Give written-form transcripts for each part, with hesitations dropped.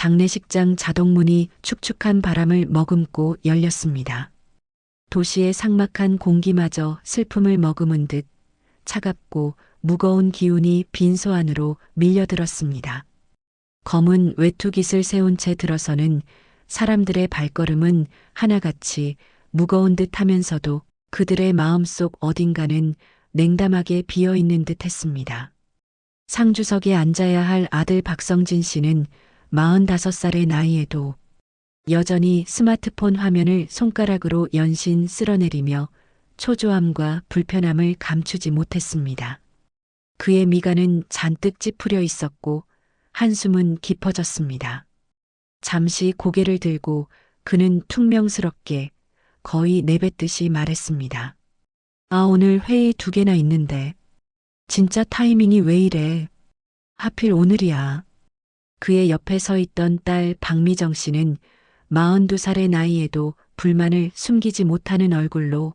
장례식장 자동문이 축축한 바람을 머금고 열렸습니다. 도시의 삭막한 공기마저 슬픔을 머금은 듯 차갑고 무거운 기운이 빈소 안으로 밀려들었습니다. 검은 외투깃을 세운 채 들어서는 사람들의 발걸음은 하나같이 무거운 듯 하면서도 그들의 마음속 어딘가는 냉담하게 비어있는 듯 했습니다. 상주석에 앉아야 할 아들 박성진 씨는 45살의 나이에도 여전히 스마트폰 화면을 손가락으로 연신 쓸어내리며 초조함과 불편함을 감추지 못했습니다. 그의 미간은 잔뜩 찌푸려 있었고 한숨은 깊어졌습니다. 잠시 고개를 들고 그는 퉁명스럽게 거의 내뱉듯이 말했습니다. 아, 오늘 회의 2개나 있는데 진짜 타이밍이 왜 이래? 하필 오늘이야. 그의 옆에 서 있던 딸 박미정 씨는 42살의 나이에도 불만을 숨기지 못하는 얼굴로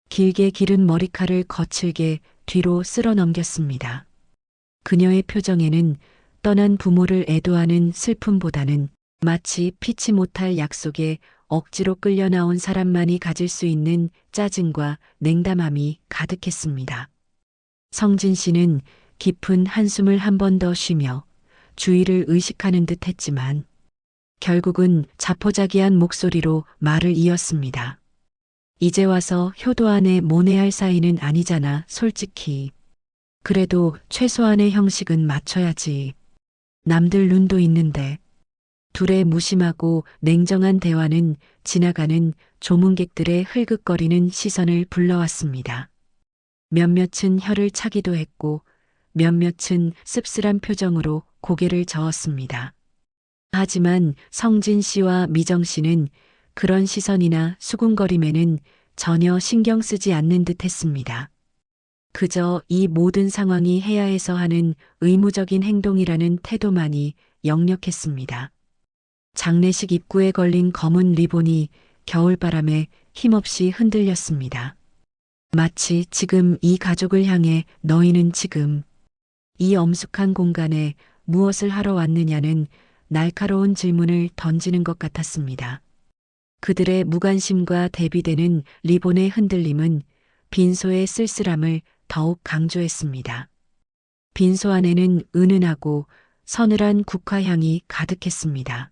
길게 기른 머리칼을 거칠게 뒤로 쓸어 넘겼습니다. 그녀의 표정에는 떠난 부모를 애도하는 슬픔보다는 마치 피치 못할 약속에 억지로 끌려 나온 사람만이 가질 수 있는 짜증과 냉담함이 가득했습니다. 성진 씨는 깊은 한숨을 한 번 더 쉬며 주위를 의식하는 듯 했지만 결국은 자포자기한 목소리로 말을 이었습니다. 이제 와서 효도안에 모내할 사이는 아니잖아, 솔직히. 그래도 최소한의 형식은 맞춰야지. 남들 눈도 있는데. 둘의 무심하고 냉정한 대화는 지나가는 조문객들의 흘긋거리는 시선을 불러왔습니다. 몇몇은 혀를 차기도 했고 몇몇은 씁쓸한 표정으로 고개를 저었습니다. 하지만 성진 씨와 미정 씨는 그런 시선이나 수군거림에는 전혀 신경 쓰지 않는 듯 했습니다. 그저 이 모든 상황이 해야 해서 하는 의무적인 행동이라는 태도만이 역력했습니다. 장례식 입구에 걸린 검은 리본이 겨울바람에 힘없이 흔들렸습니다. 마치 지금 이 가족을 향해 너희는 지금 이 엄숙한 공간에 무엇을 하러 왔느냐는 날카로운 질문을 던지는 것 같았습니다. 그들의 무관심과 대비되는 리본의 흔들림은 빈소의 쓸쓸함을 더욱 강조했습니다. 빈소 안에는 은은하고 서늘한 국화향이 가득했습니다.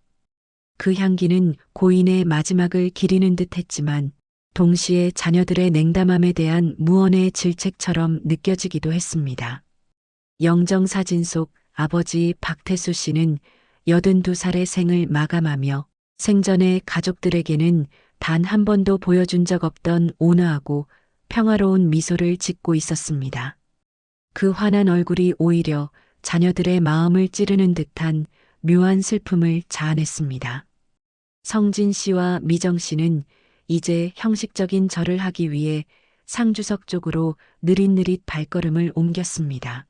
그 향기는 고인의 마지막을 기리는 듯 했지만 동시에 자녀들의 냉담함에 대한 무언의 질책처럼 느껴지기도 했습니다. 영정사진 속 아버지 박태수 씨는 82살의 생을 마감하며 생전에 가족들에게는 단 한 번도 보여준 적 없던 온화하고 평화로운 미소를 짓고 있었습니다. 그 환한 얼굴이 오히려 자녀들의 마음을 찌르는 듯한 묘한 슬픔을 자아냈습니다. 성진 씨와 미정 씨는 이제 형식적인 절을 하기 위해 상주석 쪽으로 느릿느릿 발걸음을 옮겼습니다.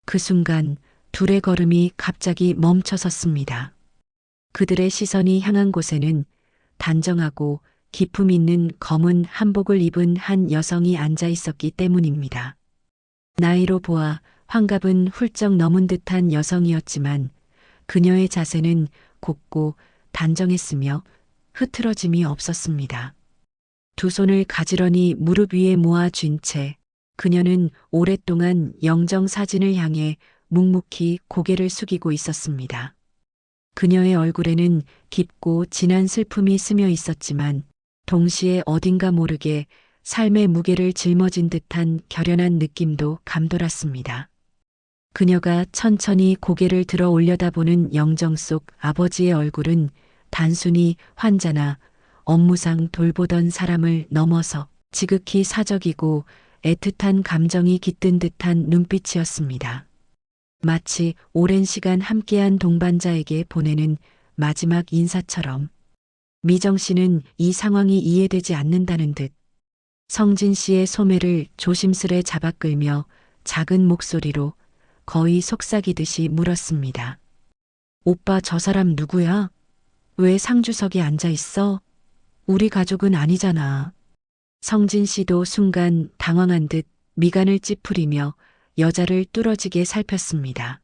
그 순간 둘의 걸음이 갑자기 멈춰섰습니다. 그들의 시선이 향한 곳에는 단정하고 기품 있는 검은 한복을 입은 한 여성이 앉아 있었기 때문입니다. 나이로 보아 환갑은 훌쩍 넘은 듯한 여성이었지만 그녀의 자세는 곱고 단정했으며 흐트러짐이 없었습니다. 두 손을 가지런히 무릎 위에 모아 쥔 채 그녀는 오랫동안 영정 사진을 향해 묵묵히 고개를 숙이고 있었습니다. 그녀의 얼굴에는 깊고 진한 슬픔이 스며 있었지만 동시에 어딘가 모르게 삶의 무게를 짊어진 듯한 결연한 느낌도 감돌았습니다. 그녀가 천천히 고개를 들어 올려다보는 영정 속 아버지의 얼굴은 단순히 환자나 업무상 돌보던 사람을 넘어서 지극히 사적이고 애틋한 감정이 깃든 듯한 눈빛이었습니다. 마치 오랜 시간 함께한 동반자에게 보내는 마지막 인사처럼. 미정 씨는 이 상황이 이해되지 않는다는 듯 성진 씨의 소매를 조심스레 잡아 끌며 작은 목소리로 거의 속삭이듯이 물었습니다. 오빠, 저 사람 누구야? 왜 상주석에 앉아 있어? 우리 가족은 아니잖아. 성진 씨도 순간 당황한 듯 미간을 찌푸리며 여자를 뚫어지게 살폈습니다.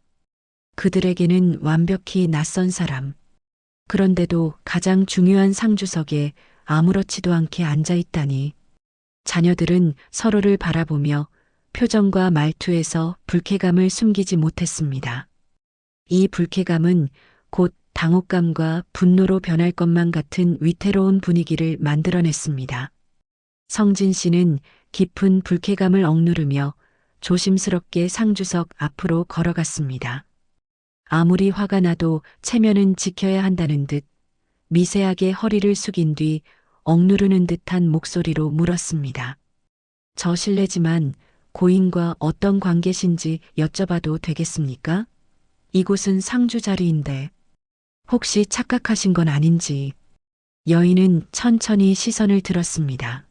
그들에게는 완벽히 낯선 사람. 그런데도 가장 중요한 상주석에 아무렇지도 않게 앉아 있다니. 자녀들은 서로를 바라보며 표정과 말투에서 불쾌감을 숨기지 못했습니다. 이 불쾌감은 곧 당혹감과 분노로 변할 것만 같은 위태로운 분위기를 만들어냈습니다. 성진 씨는 깊은 불쾌감을 억누르며 조심스럽게 상주석 앞으로 걸어갔습니다. 아무리 화가 나도 체면은 지켜야 한다는 듯 미세하게 허리를 숙인 뒤 억누르는 듯한 목소리로 물었습니다. 저 실례지만 고인과 어떤 관계신지 여쭤봐도 되겠습니까? 이곳은 상주 자리인데 혹시 착각하신 건 아닌지. 여인은 천천히 시선을 들었습니다.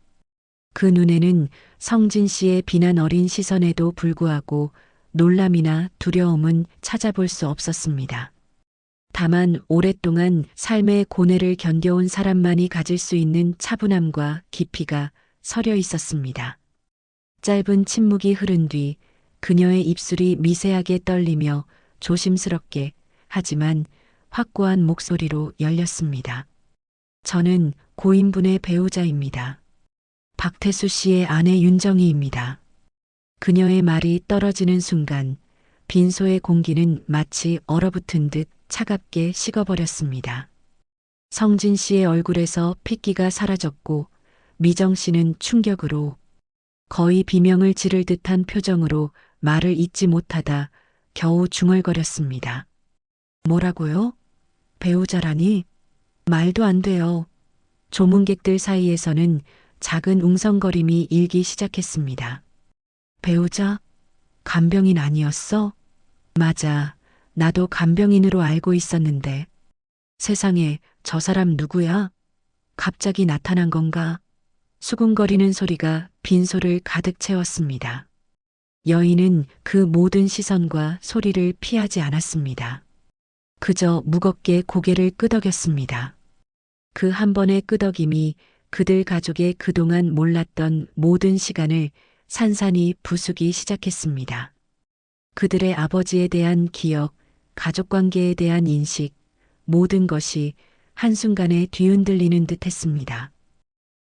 그 눈에는 성진 씨의 비난 어린 시선에도 불구하고 놀람이나 두려움은 찾아볼 수 없었습니다. 다만 오랫동안 삶의 고뇌를 견뎌온 사람만이 가질 수 있는 차분함과 깊이가 서려 있었습니다. 짧은 침묵이 흐른 뒤 그녀의 입술이 미세하게 떨리며 조심스럽게 하지만 확고한 목소리로 열렸습니다. 저는 고인분의 배우자입니다. 박태수 씨의 아내 윤정희입니다. 그녀의 말이 떨어지는 순간 빈소의 공기는 마치 얼어붙은 듯 차갑게 식어버렸습니다. 성진 씨의 얼굴에서 핏기가 사라졌고 미정 씨는 충격으로 거의 비명을 지를 듯한 표정으로 말을 잇지 못하다 겨우 중얼거렸습니다. 뭐라고요? 배우자라니? 말도 안 돼요. 조문객들 사이에서는 작은 웅성거림이 일기 시작했습니다. 배우자? 간병인 아니었어? 맞아. 나도 간병인으로 알고 있었는데. 세상에, 저 사람 누구야? 갑자기 나타난 건가? 수군거리는 소리가 빈소를 가득 채웠습니다. 여인은 그 모든 시선과 소리를 피하지 않았습니다. 그저 무겁게 고개를 끄덕였습니다. 그 한 번의 끄덕임이 그들 가족의 그동안 몰랐던 모든 시간을 산산이 부수기 시작했습니다. 그들의 아버지에 대한 기억, 가족관계에 대한 인식, 모든 것이 한순간에 뒤흔들리는 듯 했습니다.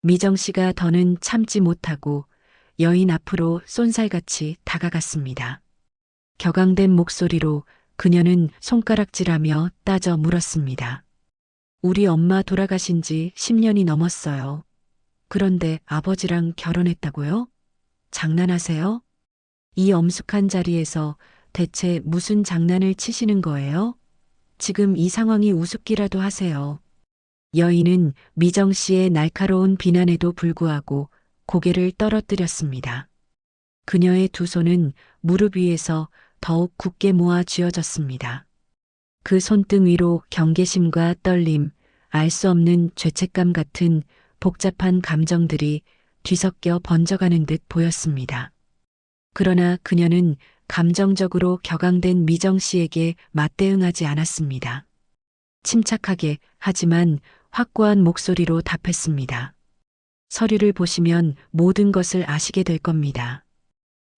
미정 씨가 더는 참지 못하고 여인 앞으로 쏜살같이 다가갔습니다. 격앙된 목소리로 그녀는 손가락질하며 따져 물었습니다. 우리 엄마 돌아가신 지 10년이 넘었어요. 그런데 아버지랑 결혼했다고요? 장난하세요? 이 엄숙한 자리에서 대체 무슨 장난을 치시는 거예요? 지금 이 상황이 우습기라도 하세요. 여인은 미정 씨의 날카로운 비난에도 불구하고 고개를 떨어뜨렸습니다. 그녀의 두 손은 무릎 위에서 더욱 굳게 모아 쥐어졌습니다. 그 손등 위로 경계심과 떨림, 알 수 없는 죄책감 같은 복잡한 감정들이 뒤섞여 번져가는 듯 보였습니다. 그러나 그녀는 감정적으로 격앙된 미정 씨에게 맞대응하지 않았습니다. 침착하게 하지만 확고한 목소리로 답했습니다. 서류를 보시면 모든 것을 아시게 될 겁니다.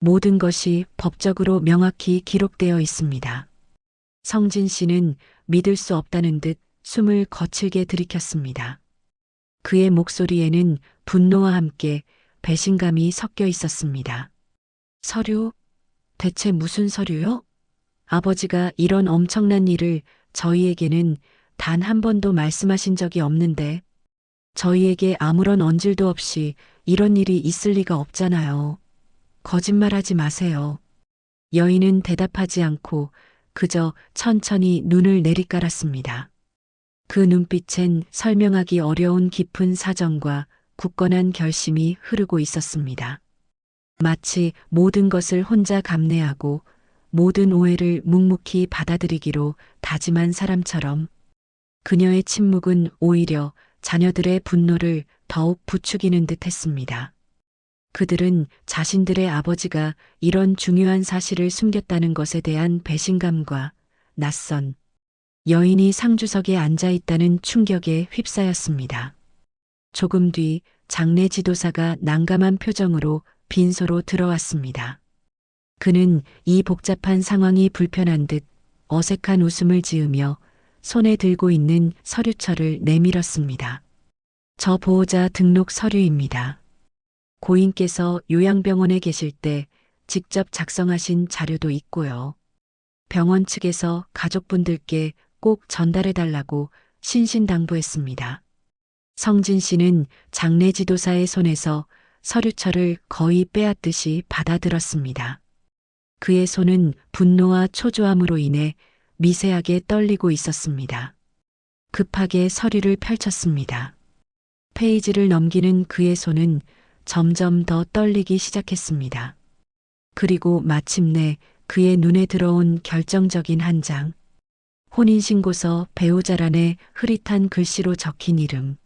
모든 것이 법적으로 명확히 기록되어 있습니다. 성진 씨는 믿을 수 없다는 듯 숨을 거칠게 들이켰습니다. 그의 목소리에는 분노와 함께 배신감이 섞여 있었습니다. 서류? 대체 무슨 서류요? 아버지가 이런 엄청난 일을 저희에게는 단 한 번도 말씀하신 적이 없는데 저희에게 아무런 언질도 없이 이런 일이 있을 리가 없잖아요. 거짓말하지 마세요. 여인은 대답하지 않고 그저 천천히 눈을 내리깔았습니다. 그 눈빛엔 설명하기 어려운 깊은 사정과 굳건한 결심이 흐르고 있었습니다. 마치 모든 것을 혼자 감내하고 모든 오해를 묵묵히 받아들이기로 다짐한 사람처럼 그녀의 침묵은 오히려 자녀들의 분노를 더욱 부추기는 듯 했습니다. 그들은 자신들의 아버지가 이런 중요한 사실을 숨겼다는 것에 대한 배신감과 낯선 여인이 상주석에 앉아 있다는 충격에 휩싸였습니다. 조금 뒤 장례 지도사가 난감한 표정으로 빈소로 들어왔습니다. 그는 이 복잡한 상황이 불편한 듯 어색한 웃음을 지으며 손에 들고 있는 서류철을 내밀었습니다. 저 보호자 등록 서류입니다. 고인께서 요양병원에 계실 때 직접 작성하신 자료도 있고요. 병원 측에서 가족분들께 꼭 전달해달라고 신신당부했습니다. 성진 씨는 장례 지도사의 손에서 서류철을 거의 빼앗듯이 받아들었습니다. 그의 손은 분노와 초조함으로 인해 미세하게 떨리고 있었습니다. 급하게 서류를 펼쳤습니다. 페이지를 넘기는 그의 손은 점점 더 떨리기 시작했습니다. 그리고 마침내 그의 눈에 들어온 결정적인 한 장. 혼인신고서 배우자란에 흐릿한 글씨로 적힌 이름.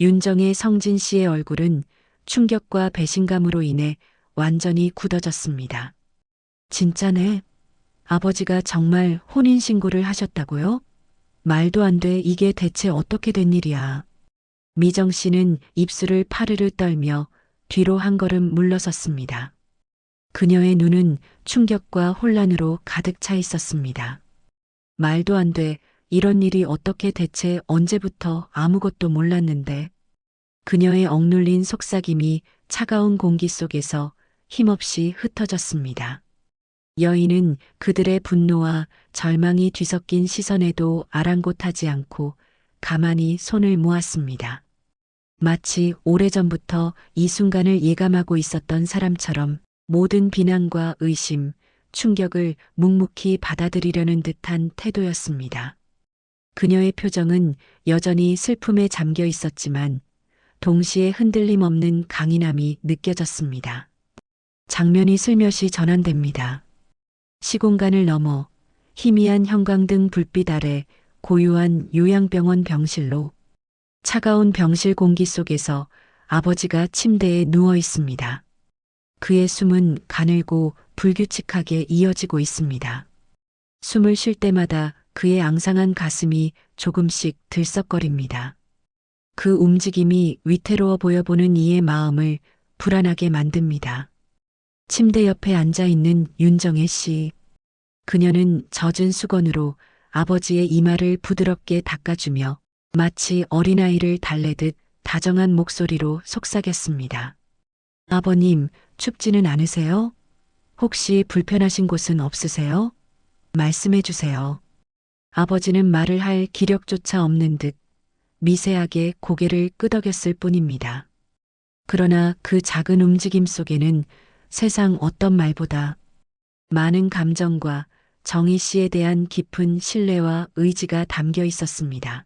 윤정의 성진 씨의 얼굴은 충격과 배신감으로 인해 완전히 굳어졌습니다. 진짜네. 아버지가 정말 혼인신고를 하셨다고요? 말도 안 돼. 이게 대체 어떻게 된 일이야. 미정 씨는 입술을 파르르 떨며 뒤로 한 걸음 물러섰습니다. 그녀의 눈은 충격과 혼란으로 가득 차 있었습니다. 말도 안 돼. 이런 일이 어떻게 대체 언제부터 아무것도 몰랐는데. 그녀의 억눌린 속삭임이 차가운 공기 속에서 힘없이 흩어졌습니다. 여인은 그들의 분노와 절망이 뒤섞인 시선에도 아랑곳하지 않고 가만히 손을 모았습니다. 마치 오래전부터 이 순간을 예감하고 있었던 사람처럼 모든 비난과 의심, 충격을 묵묵히 받아들이려는 듯한 태도였습니다. 그녀의 표정은 여전히 슬픔에 잠겨 있었지만 동시에 흔들림 없는 강인함이 느껴졌습니다. 장면이 슬며시 전환됩니다. 시공간을 넘어 희미한 형광등 불빛 아래 고요한 요양병원 병실로. 차가운 병실 공기 속에서 아버지가 침대에 누워 있습니다. 그의 숨은 가늘고 불규칙하게 이어지고 있습니다. 숨을 쉴 때마다 그의 앙상한 가슴이 조금씩 들썩거립니다. 그 움직임이 위태로워 보여 보는 이의 마음을 불안하게 만듭니다. 침대 옆에 앉아 있는 윤정혜 씨. 그녀는 젖은 수건으로 아버지의 이마를 부드럽게 닦아주며 마치 어린아이를 달래듯 다정한 목소리로 속삭였습니다. 아버님, 춥지는 않으세요? 혹시 불편하신 곳은 없으세요? 말씀해 주세요. 아버지는 말을 할 기력조차 없는 듯 미세하게 고개를 끄덕였을 뿐입니다. 그러나 그 작은 움직임 속에는 세상 어떤 말보다 많은 감정과 정희 씨에 대한 깊은 신뢰와 의지가 담겨 있었습니다.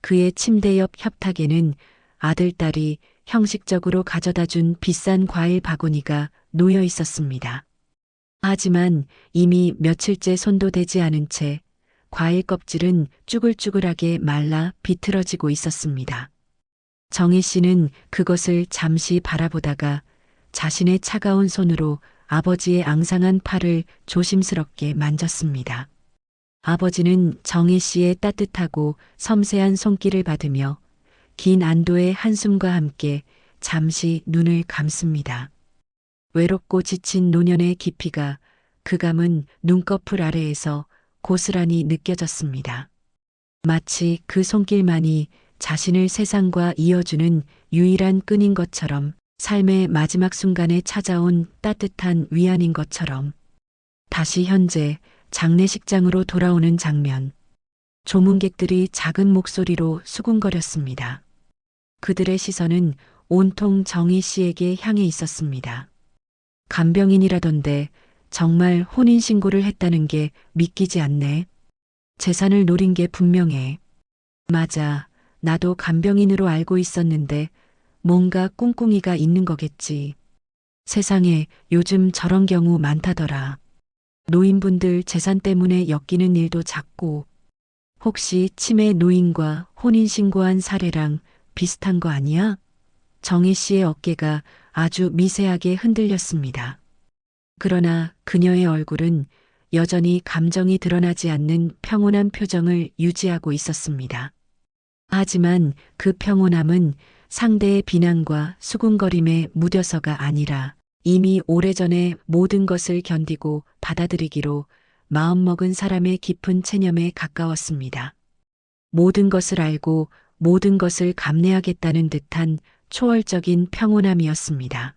그의 침대 옆 협탁에는 아들, 딸이 형식적으로 가져다 준 비싼 과일 바구니가 놓여 있었습니다. 하지만 이미 며칠째 손도 대지 않은 채 과일 껍질은 쭈글쭈글하게 말라 비틀어지고 있었습니다. 정희 씨는 그것을 잠시 바라보다가 자신의 차가운 손으로 아버지의 앙상한 팔을 조심스럽게 만졌습니다. 아버지는 정희 씨의 따뜻하고 섬세한 손길을 받으며 긴 안도의 한숨과 함께 잠시 눈을 감습니다. 외롭고 지친 노년의 깊이가 그 감은 눈꺼풀 아래에서 고스란히 느껴졌습니다. 마치 그 손길만이 자신을 세상과 이어주는 유일한 끈인 것처럼, 삶의 마지막 순간에 찾아온 따뜻한 위안인 것처럼. 다시 현재 장례식장으로 돌아오는 장면. 조문객들이 작은 목소리로 수군거렸습니다. 그들의 시선은 온통 정희 씨에게 향해 있었습니다. 간병인이라던데 정말 혼인신고를 했다는 게 믿기지 않네. 재산을 노린 게 분명해. 맞아. 나도 간병인으로 알고 있었는데 뭔가 꿍꿍이가 있는 거겠지. 세상에 요즘 저런 경우 많다더라. 노인분들 재산 때문에 엮이는 일도 잦고. 혹시 치매 노인과 혼인신고한 사례랑 비슷한 거 아니야? 정희 씨의 어깨가 아주 미세하게 흔들렸습니다. 그러나 그녀의 얼굴은 여전히 감정이 드러나지 않는 평온한 표정을 유지하고 있었습니다. 하지만 그 평온함은 상대의 비난과 수군거림에 묻혀서가 아니라 이미 오래전에 모든 것을 견디고 받아들이기로 마음먹은 사람의 깊은 체념에 가까웠습니다. 모든 것을 알고 모든 것을 감내하겠다는 듯한 초월적인 평온함이었습니다.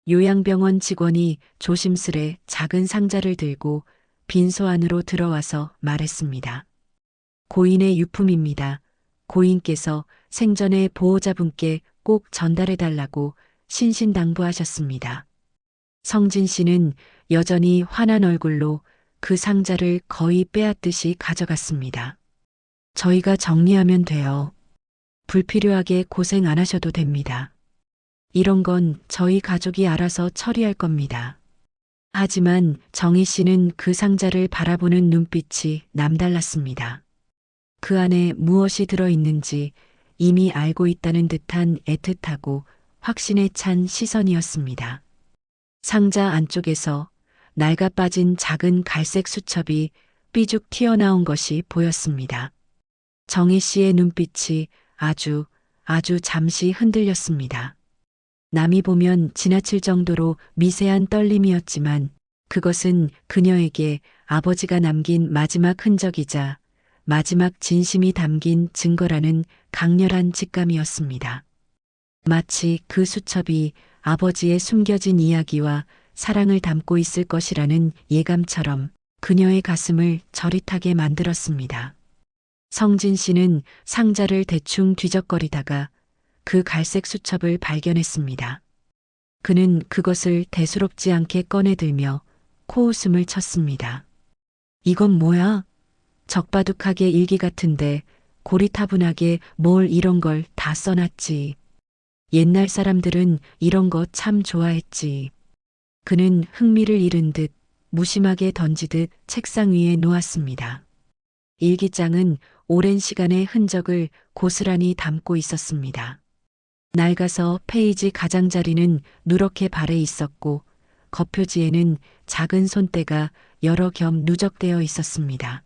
요양병원 직원이 조심스레 작은 상자를 들고 빈소 안으로 들어와서 말했습니다. 고인의 유품입니다. 고인께서 생전에 보호자분께 꼭 전달해달라고 신신당부하셨습니다. 성진 씨는 여전히 환한 얼굴로 그 상자를 거의 빼앗듯이 가져갔습니다. 저희가 정리하면 돼요. 불필요하게 고생 안 하셔도 됩니다. 이런 건 저희 가족이 알아서 처리할 겁니다. 하지만 정희 씨는 그 상자를 바라보는 눈빛이 남달랐습니다. 그 안에 무엇이 들어있는지 이미 알고 있다는 듯한 애틋하고 확신에 찬 시선이었습니다. 상자 안쪽에서 낡아 빠진 작은 갈색 수첩이 삐죽 튀어나온 것이 보였습니다. 정희 씨의 눈빛이 아주 잠시 흔들렸습니다. 남이 보면 지나칠 정도로 미세한 떨림이었지만 그것은 그녀에게 아버지가 남긴 마지막 흔적이자 마지막 진심이 담긴 증거라는 강렬한 직감이었습니다. 마치 그 수첩이 아버지의 숨겨진 이야기와 사랑을 담고 있을 것이라는 예감처럼 그녀의 가슴을 저릿하게 만들었습니다. 성진 씨는 상자를 대충 뒤적거리다가 그 갈색 수첩을 발견했습니다. 그는 그것을 대수롭지 않게 꺼내들며 코웃음을 쳤습니다. 이건 뭐야? 적바둑하게 일기 같은데 고리타분하게 뭘 이런 걸 다 써놨지. 옛날 사람들은 이런 거 참 좋아했지. 그는 흥미를 잃은 듯 무심하게 던지듯 책상 위에 놓았습니다. 일기장은 오랜 시간의 흔적을 고스란히 담고 있었습니다. 낡아서 페이지 가장자리는 누렇게 발해 있었고 겉표지에는 작은 손때가 여러 겹 누적되어 있었습니다.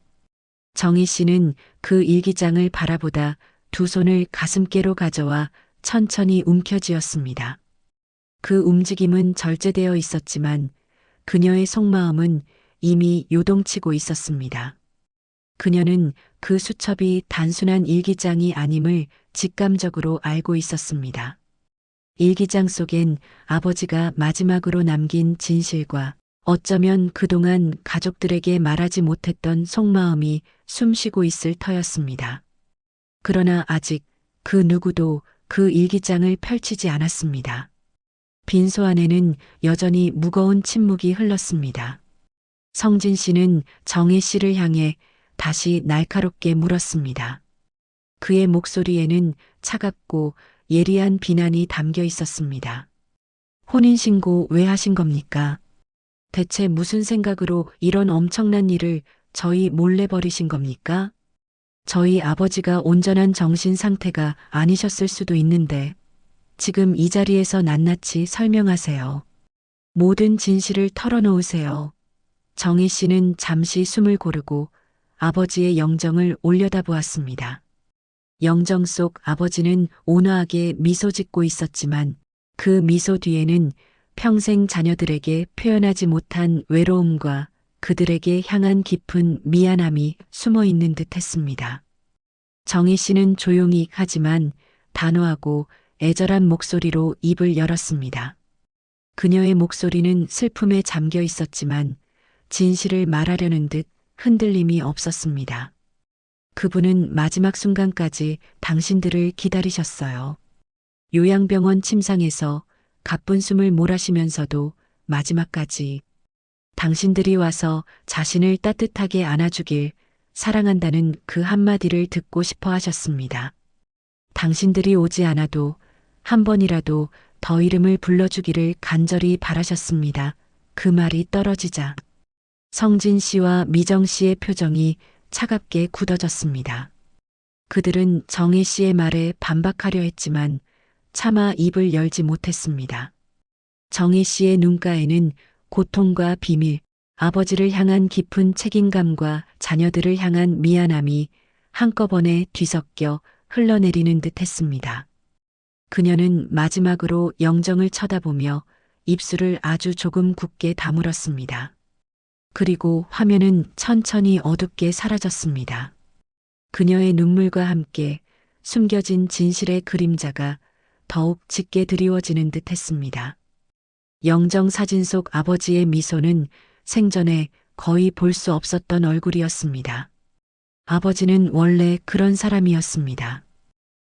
정희 씨는 그 일기장을 바라보다 두 손을 가슴께로 가져와 천천히 움켜쥐었습니다. 그 움직임은 절제되어 있었지만 그녀의 속마음은 이미 요동치고 있었습니다. 그녀는 그 수첩이 단순한 일기장이 아님을 직감적으로 알고 있었습니다. 일기장 속엔 아버지가 마지막으로 남긴 진실과 어쩌면 그동안 가족들에게 말하지 못했던 속마음이 숨쉬고 있을 터였습니다. 그러나 아직 그 누구도 그 일기장을 펼치지 않았습니다. 빈소 안에는 여전히 무거운 침묵이 흘렀습니다. 성진 씨는 정희 씨를 향해 다시 날카롭게 물었습니다. 그의 목소리에는 차갑고 예리한 비난이 담겨 있었습니다. 혼인신고 왜 하신 겁니까? 대체 무슨 생각으로 이런 엄청난 일을 저희 몰래 벌이신 겁니까? 저희 아버지가 온전한 정신 상태가 아니셨을 수도 있는데 지금 이 자리에서 낱낱이 설명하세요. 모든 진실을 털어놓으세요. 정희 씨는 잠시 숨을 고르고 아버지의 영정을 올려다보았습니다. 영정 속 아버지는 온화하게 미소 짓고 있었지만 그 미소 뒤에는 평생 자녀들에게 표현하지 못한 외로움과 그들에게 향한 깊은 미안함이 숨어 있는 듯 했습니다. 정희 씨는 조용히 하지만 단호하고 애절한 목소리로 입을 열었습니다. 그녀의 목소리는 슬픔에 잠겨 있었지만 진실을 말하려는 듯 흔들림이 없었습니다. 그분은 마지막 순간까지 당신들을 기다리셨어요. 요양병원 침상에서 가쁜 숨을 몰아쉬면서도 마지막까지 당신들이 와서 자신을 따뜻하게 안아주길 사랑한다는 그 한마디를 듣고 싶어 하셨습니다. 당신들이 오지 않아도 한 번이라도 더 이름을 불러주기를 간절히 바라셨습니다. 그 말이 떨어지자 성진 씨와 미정 씨의 표정이 차갑게 굳어졌습니다. 그들은 정희 씨의 말에 반박하려 했지만 차마 입을 열지 못했습니다. 정희 씨의 눈가에는 고통과 비밀, 아버지를 향한 깊은 책임감과 자녀들을 향한 미안함이 한꺼번에 뒤섞여 흘러내리는 듯 했습니다. 그녀는 마지막으로 영정을 쳐다보며 입술을 아주 조금 굳게 다물었습니다. 그리고 화면은 천천히 어둡게 사라졌습니다. 그녀의 눈물과 함께 숨겨진 진실의 그림자가 더욱 짙게 드리워지는 듯 했습니다. 영정사진 속 아버지의 미소는 생전에 거의 볼 수 없었던 얼굴이었습니다. 아버지는 원래 그런 사람이었습니다.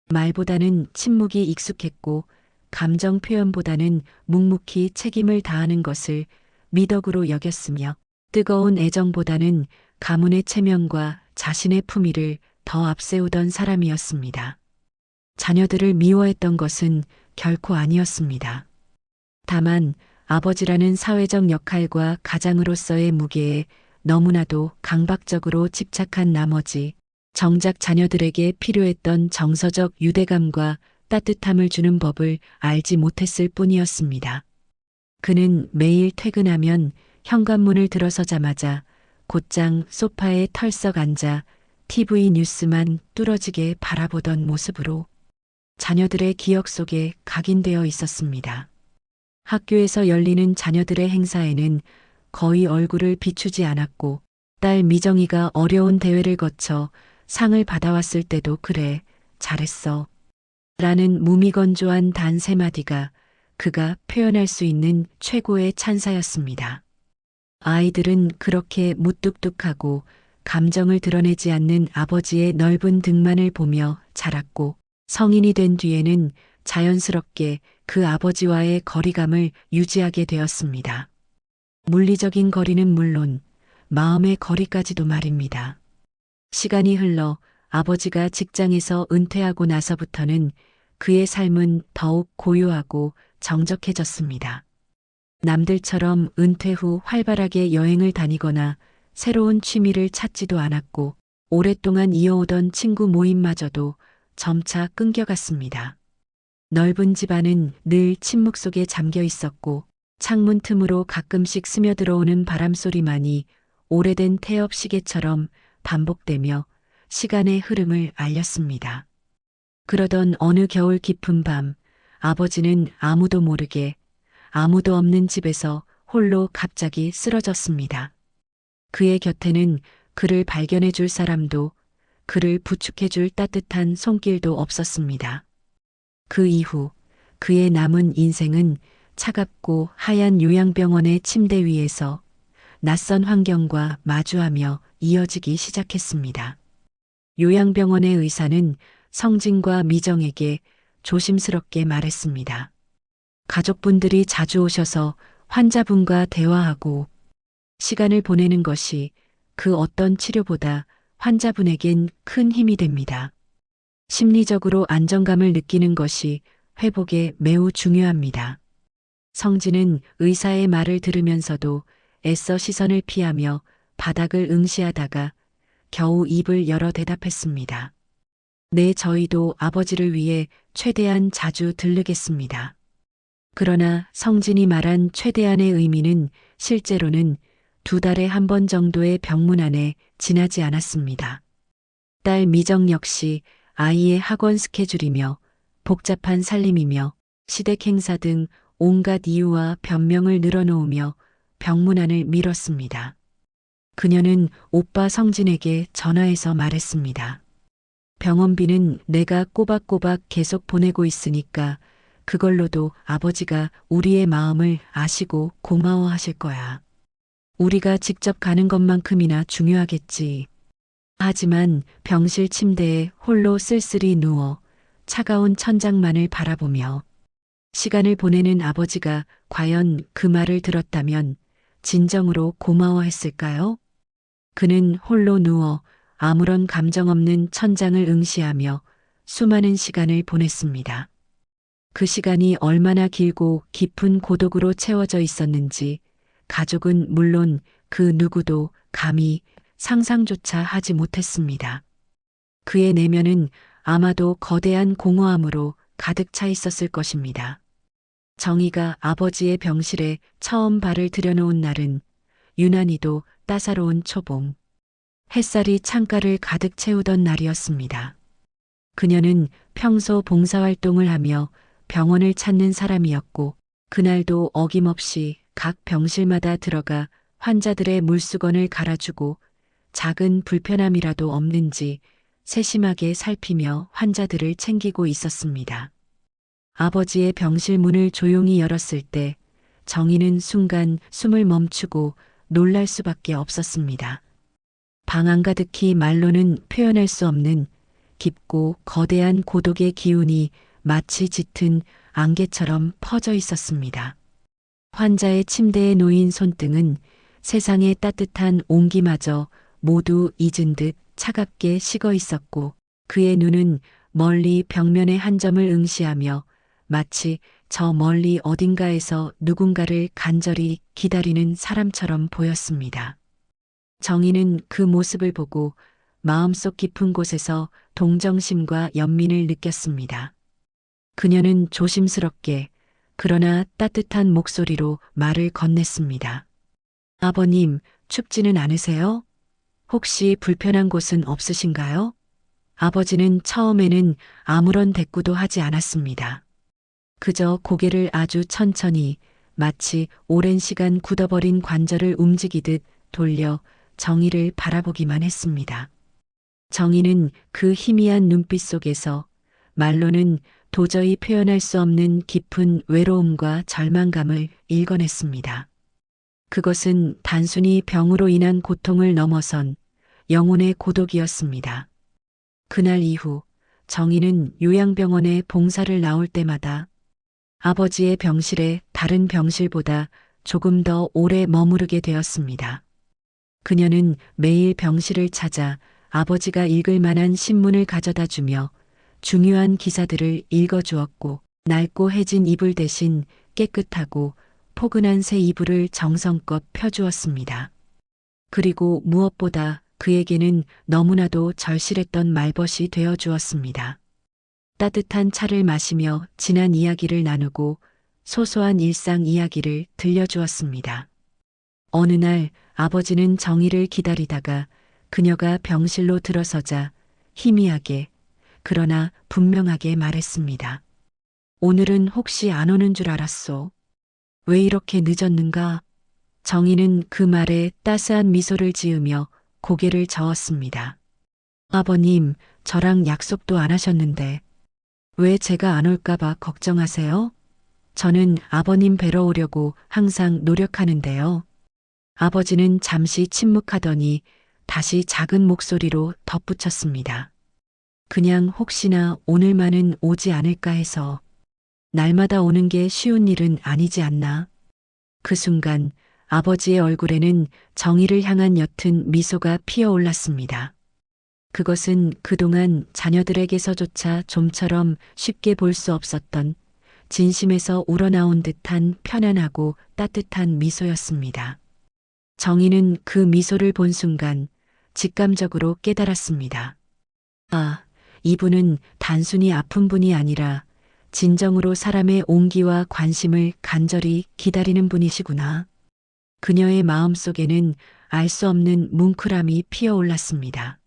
말보다는 침묵이 익숙했고 감정 표현보다는 묵묵히 책임을 다하는 것을 미덕으로 여겼으며 뜨거운 애정보다는 가문의 체면과 자신의 품위를 더 앞세우던 사람이었습니다. 자녀들을 미워했던 것은 결코 아니었습니다. 다만 아버지라는 사회적 역할과 가장으로서의 무게에 너무나도 강박적으로 집착한 나머지 정작 자녀들에게 필요했던 정서적 유대감과 따뜻함을 주는 법을 알지 못했을 뿐이었습니다. 그는 매일 퇴근하면 현관문을 들어서자마자 곧장 소파에 털썩 앉아 TV 뉴스만 뚫어지게 바라보던 모습으로 자녀들의 기억 속에 각인되어 있었습니다. 학교에서 열리는 자녀들의 행사에는 거의 얼굴을 비추지 않았고 딸 미정이가 어려운 대회를 거쳐 상을 받아왔을 때도 그래, 잘했어. 라는 무미건조한 단 세 마디가 그가 표현할 수 있는 최고의 찬사였습니다. 아이들은 그렇게 무뚝뚝하고 감정을 드러내지 않는 아버지의 넓은 등만을 보며 자랐고 성인이 된 뒤에는 자연스럽게 그 아버지와의 거리감을 유지하게 되었습니다. 물리적인 거리는 물론 마음의 거리까지도 말입니다. 시간이 흘러 아버지가 직장에서 은퇴하고 나서부터는 그의 삶은 더욱 고요하고 정적해졌습니다. 남들처럼 은퇴 후 활발하게 여행을 다니거나 새로운 취미를 찾지도 않았고 오랫동안 이어오던 친구 모임마저도 점차 끊겨갔습니다. 넓은 집안은 늘 침묵 속에 잠겨 있었고 창문 틈으로 가끔씩 스며들어오는 바람소리만이 오래된 태엽 시계처럼 반복되며 시간의 흐름을 알렸습니다. 그러던 어느 겨울 깊은 밤 아버지는 아무도 모르게 아무도 없는 집에서 홀로 갑자기 쓰러졌습니다. 그의 곁에는 그를 발견해 줄 사람도 그를 부축해 줄 따뜻한 손길도 없었습니다. 그 이후 그의 남은 인생은 차갑고 하얀 요양병원의 침대 위에서 낯선 환경과 마주하며 이어지기 시작했습니다. 요양병원의 의사는 성진과 미정에게 조심스럽게 말했습니다. 가족분들이 자주 오셔서 환자분과 대화하고 시간을 보내는 것이 그 어떤 치료보다 환자분에겐 큰 힘이 됩니다. 심리적으로 안정감을 느끼는 것이 회복에 매우 중요합니다. 성진은 의사의 말을 들으면서도 애써 시선을 피하며 바닥을 응시하다가 겨우 입을 열어 대답했습니다. 네, 저희도 아버지를 위해 최대한 자주 들르겠습니다. 그러나 성진이 말한 최대한의 의미는 실제로는 2달에 한 번 정도의 병문 안에 지나지 않았습니다. 딸 미정 역시 아이의 학원 스케줄이며 복잡한 살림이며 시댁 행사 등 온갖 이유와 변명을 늘어놓으며 병문안을 미뤘습니다. 그녀는 오빠 성진에게 전화해서 말했습니다. 병원비는 내가 꼬박꼬박 계속 보내고 있으니까 그걸로도 아버지가 우리의 마음을 아시고 고마워하실 거야. 우리가 직접 가는 것만큼이나 중요하겠지. 하지만 병실 침대에 홀로 쓸쓸히 누워 차가운 천장만을 바라보며 시간을 보내는 아버지가 과연 그 말을 들었다면 진정으로 고마워했을까요? 그는 홀로 누워 아무런 감정 없는 천장을 응시하며 수많은 시간을 보냈습니다. 그 시간이 얼마나 길고 깊은 고독으로 채워져 있었는지 가족은 물론 그 누구도 감히 상상조차 하지 못했습니다. 그의 내면은 아마도 거대한 공허함으로 가득 차 있었을 것입니다. 정희가 아버지의 병실에 처음 발을 들여놓은 날은 유난히도 따사로운 초봄. 햇살이 창가를 가득 채우던 날이었습니다. 그녀는 평소 봉사활동을 하며 병원을 찾는 사람이었고 그날도 어김없이 각 병실마다 들어가 환자들의 물수건을 갈아주고 작은 불편함이라도 없는지 세심하게 살피며 환자들을 챙기고 있었습니다. 아버지의 병실 문을 조용히 열었을 때 정희는 순간 숨을 멈추고 놀랄 수밖에 없었습니다. 방 안가득히 말로는 표현할 수 없는 깊고 거대한 고독의 기운이 마치 짙은 안개처럼 퍼져 있었습니다. 환자의 침대에 놓인 손등은 세상의 따뜻한 온기마저 모두 잊은 듯 차갑게 식어 있었고 그의 눈은 멀리 벽면의 한 점을 응시하며 마치 저 멀리 어딘가에서 누군가를 간절히 기다리는 사람처럼 보였습니다. 정희는 그 모습을 보고 마음속 깊은 곳에서 동정심과 연민을 느꼈습니다. 그녀는 조심스럽게 그러나 따뜻한 목소리로 말을 건넸습니다. 아버님, 춥지는 않으세요? 혹시 불편한 곳은 없으신가요? 아버지는 처음에는 아무런 대꾸도 하지 않았습니다. 그저 고개를 아주 천천히 마치 오랜 시간 굳어버린 관절을 움직이듯 돌려 정희를 바라보기만 했습니다. 정희는 그 희미한 눈빛 속에서 말로는 도저히 표현할 수 없는 깊은 외로움과 절망감을 읽어냈습니다. 그것은 단순히 병으로 인한 고통을 넘어선 영혼의 고독이었습니다. 그날 이후 정희는 요양병원에 봉사를 나올 때마다 아버지의 병실에 다른 병실보다 조금 더 오래 머무르게 되었습니다. 그녀는 매일 병실을 찾아 아버지가 읽을 만한 신문을 가져다 주며 중요한 기사들을 읽어주었고 낡고 해진 이불 대신 깨끗하고 포근한 새 이불을 정성껏 펴주었습니다. 그리고 무엇보다 그에게는 너무나도 절실했던 말벗이 되어주었습니다. 따뜻한 차를 마시며 지난 이야기를 나누고 소소한 일상 이야기를 들려주었습니다. 어느 날 아버지는 정희를 기다리다가 그녀가 병실로 들어서자 희미하게 그러나 분명하게 말했습니다. 오늘은 혹시 안 오는 줄 알았소. 왜 이렇게 늦었는가? 정희는 그 말에 따스한 미소를 지으며 고개를 저었습니다. 아버님, 저랑 약속도 안 하셨는데 왜 제가 안 올까봐 걱정하세요? 저는 아버님 뵈러 오려고 항상 노력하는데요. 아버지는 잠시 침묵하더니 다시 작은 목소리로 덧붙였습니다. 그냥 혹시나 오늘만은 오지 않을까 해서. 날마다 오는 게 쉬운 일은 아니지 않나. 그 순간 아버지의 얼굴에는 정희를 향한 옅은 미소가 피어올랐습니다. 그것은 그동안 자녀들에게서조차 좀처럼 쉽게 볼 수 없었던 진심에서 우러나온 듯한 편안하고 따뜻한 미소였습니다. 정희는 그 미소를 본 순간 직감적으로 깨달았습니다. 아, 이분은 단순히 아픈 분이 아니라 진정으로 사람의 온기와 관심을 간절히 기다리는 분이시구나. 그녀의 마음속에는 알 수 없는 뭉클함이 피어올랐습니다.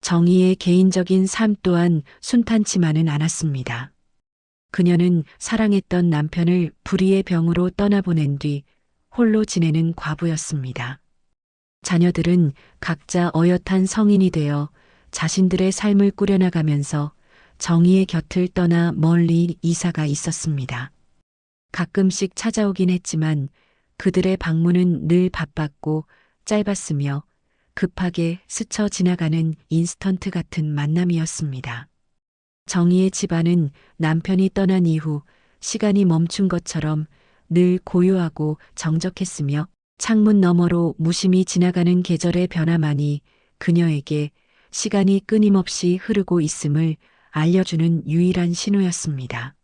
정희의 개인적인 삶 또한 순탄치만은 않았습니다. 그녀는 사랑했던 남편을 불의의 병으로 떠나보낸 뒤 홀로 지내는 과부였습니다. 자녀들은 각자 어엿한 성인이 되어 자신들의 삶을 꾸려나가면서 정희의 곁을 떠나 멀리 이사가 있었습니다. 가끔씩 찾아오긴 했지만 그들의 방문은 늘 바빴고 짧았으며 급하게 스쳐 지나가는 인스턴트 같은 만남이었습니다. 정희의 집안은 남편이 떠난 이후 시간이 멈춘 것처럼 늘 고요하고 정적했으며 창문 너머로 무심히 지나가는 계절의 변화만이 그녀에게 시간이 끊임없이 흐르고 있음을 알려주는 유일한 신호였습니다.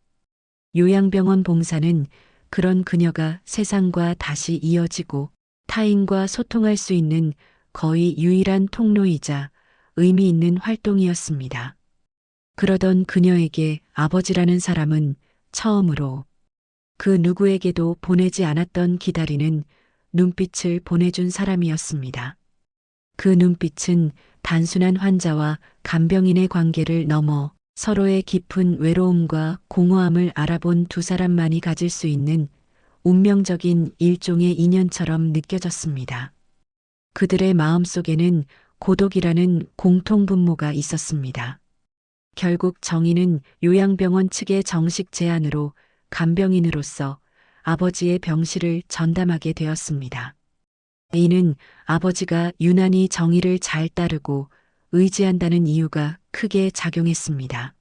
요양병원 봉사는 그런 그녀가 세상과 다시 이어지고 타인과 소통할 수 있는 거의 유일한 통로이자 의미 있는 활동이었습니다. 그러던 그녀에게 아버지라는 사람은 처음으로 그 누구에게도 보내지 않았던 기다리는 눈빛을 보내준 사람이었습니다. 그 눈빛은 단순한 환자와 간병인의 관계를 넘어 서로의 깊은 외로움과 공허함을 알아본 두 사람만이 가질 수 있는 운명적인 일종의 인연처럼 느껴졌습니다. 그들의 마음속에는 고독이라는 공통분모가 있었습니다. 결국 정희는 요양병원 측의 정식 제안으로 간병인으로서 아버지의 병실을 전담하게 되었습니다. 이는 아버지가 유난히 정희를 잘 따르고 의지한다는 이유가 크게 작용했습니다.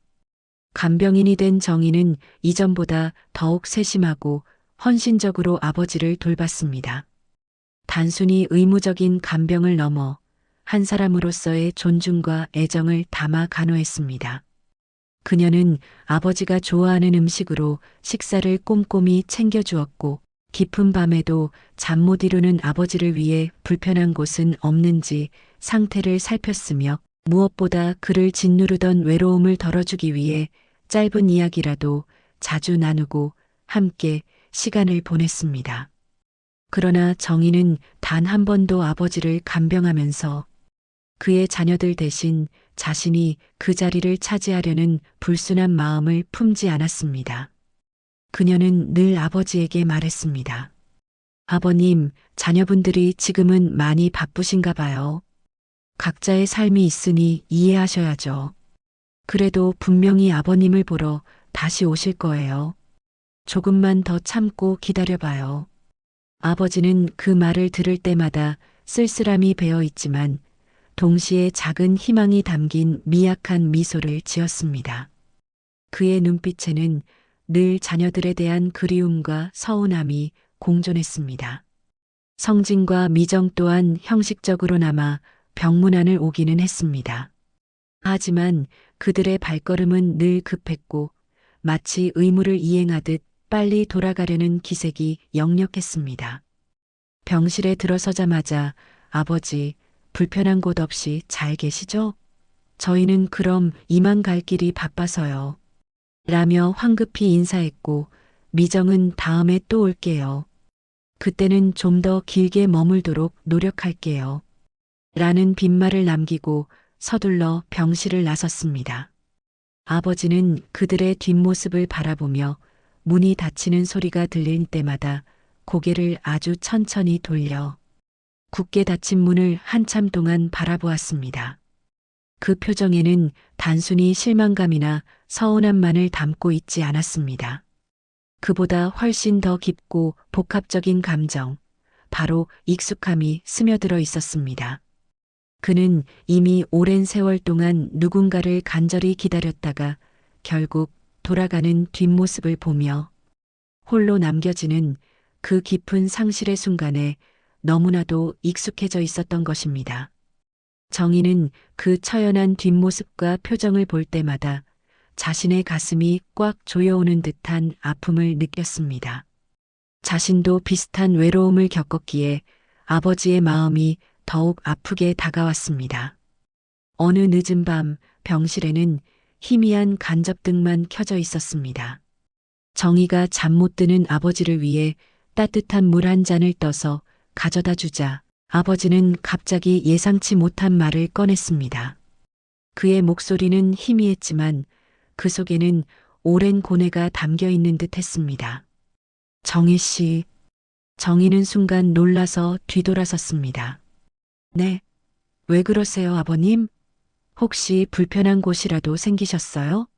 간병인이 된 정희는 이전보다 더욱 세심하고 헌신적으로 아버지를 돌봤습니다. 단순히 의무적인 간병을 넘어 한 사람으로서의 존중과 애정을 담아 간호했습니다. 그녀는 아버지가 좋아하는 음식으로 식사를 꼼꼼히 챙겨주었고 깊은 밤에도 잠 못 이루는 아버지를 위해 불편한 곳은 없는지 상태를 살폈으며 무엇보다 그를 짓누르던 외로움을 덜어주기 위해 짧은 이야기라도 자주 나누고 함께 시간을 보냈습니다. 그러나 정희는 단 한 번도 아버지를 간병하면서 그의 자녀들 대신 자신이 그 자리를 차지하려는 불순한 마음을 품지 않았습니다. 그녀는 늘 아버지에게 말했습니다. 아버님, 자녀분들이 지금은 많이 바쁘신가 봐요. 각자의 삶이 있으니 이해하셔야죠. 그래도 분명히 아버님을 보러 다시 오실 거예요. 조금만 더 참고 기다려봐요. 아버지는 그 말을 들을 때마다 쓸쓸함이 배어 있지만 동시에 작은 희망이 담긴 미약한 미소를 지었습니다. 그의 눈빛에는 늘 자녀들에 대한 그리움과 서운함이 공존했습니다. 성진과 미정 또한 형식적으로나마 병문안을 오기는 했습니다. 하지만 그들의 발걸음은 늘 급했고 마치 의무를 이행하듯 빨리 돌아가려는 기색이 역력했습니다. 병실에 들어서자마자 아버지, 불편한 곳 없이 잘 계시죠? 저희는 그럼 이만 갈 길이 바빠서요. 라며 황급히 인사했고 미정은 다음에 또 올게요. 그때는 좀 더 길게 머물도록 노력할게요. 라는 빈말을 남기고 서둘러 병실을 나섰습니다. 아버지는 그들의 뒷모습을 바라보며 문이 닫히는 소리가 들릴 때마다 고개를 아주 천천히 돌려 굳게 닫힌 문을 한참 동안 바라보았습니다. 그 표정에는 단순히 실망감이나 서운함만을 담고 있지 않았습니다. 그보다 훨씬 더 깊고 복합적인 감정, 바로 익숙함이 스며들어 있었습니다. 그는 이미 오랜 세월 동안 누군가를 간절히 기다렸다가 결국 돌아가는 뒷모습을 보며 홀로 남겨지는 그 깊은 상실의 순간에 너무나도 익숙해져 있었던 것입니다. 정희는 그 처연한 뒷모습과 표정을 볼 때마다 자신의 가슴이 꽉 조여오는 듯한 아픔을 느꼈습니다. 자신도 비슷한 외로움을 겪었기에 아버지의 마음이 더욱 아프게 다가왔습니다. 어느 늦은 밤 병실에는 희미한 간접등만 켜져 있었습니다. 정희가 잠 못 드는 아버지를 위해 따뜻한 물 한 잔을 떠서 가져다 주자 아버지는 갑자기 예상치 못한 말을 꺼냈습니다. 그의 목소리는 희미했지만 그 속에는 오랜 고뇌가 담겨 있는 듯 했습니다. 정희 씨. 정희는 순간 놀라서 뒤돌아섰습니다. 네. 왜 그러세요, 아버님? 혹시 불편한 곳이라도 생기셨어요?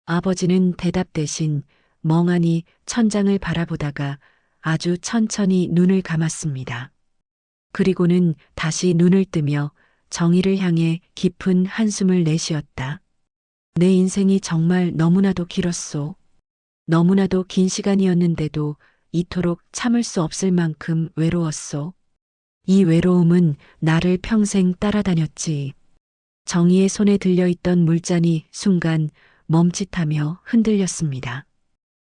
아버지는 대답 대신 멍하니 천장을 바라보다가 아주 천천히 눈을 감았습니다. 그리고는 다시 눈을 뜨며 정희를 향해 깊은 한숨을 내쉬었다. 내 인생이 정말 너무나도 길었소. 너무나도 긴 시간이었는데도 이토록 참을 수 없을 만큼 외로웠소. 이 외로움은 나를 평생 따라다녔지. 정희의 손에 들려있던 물잔이 순간 멈칫하며 흔들렸습니다.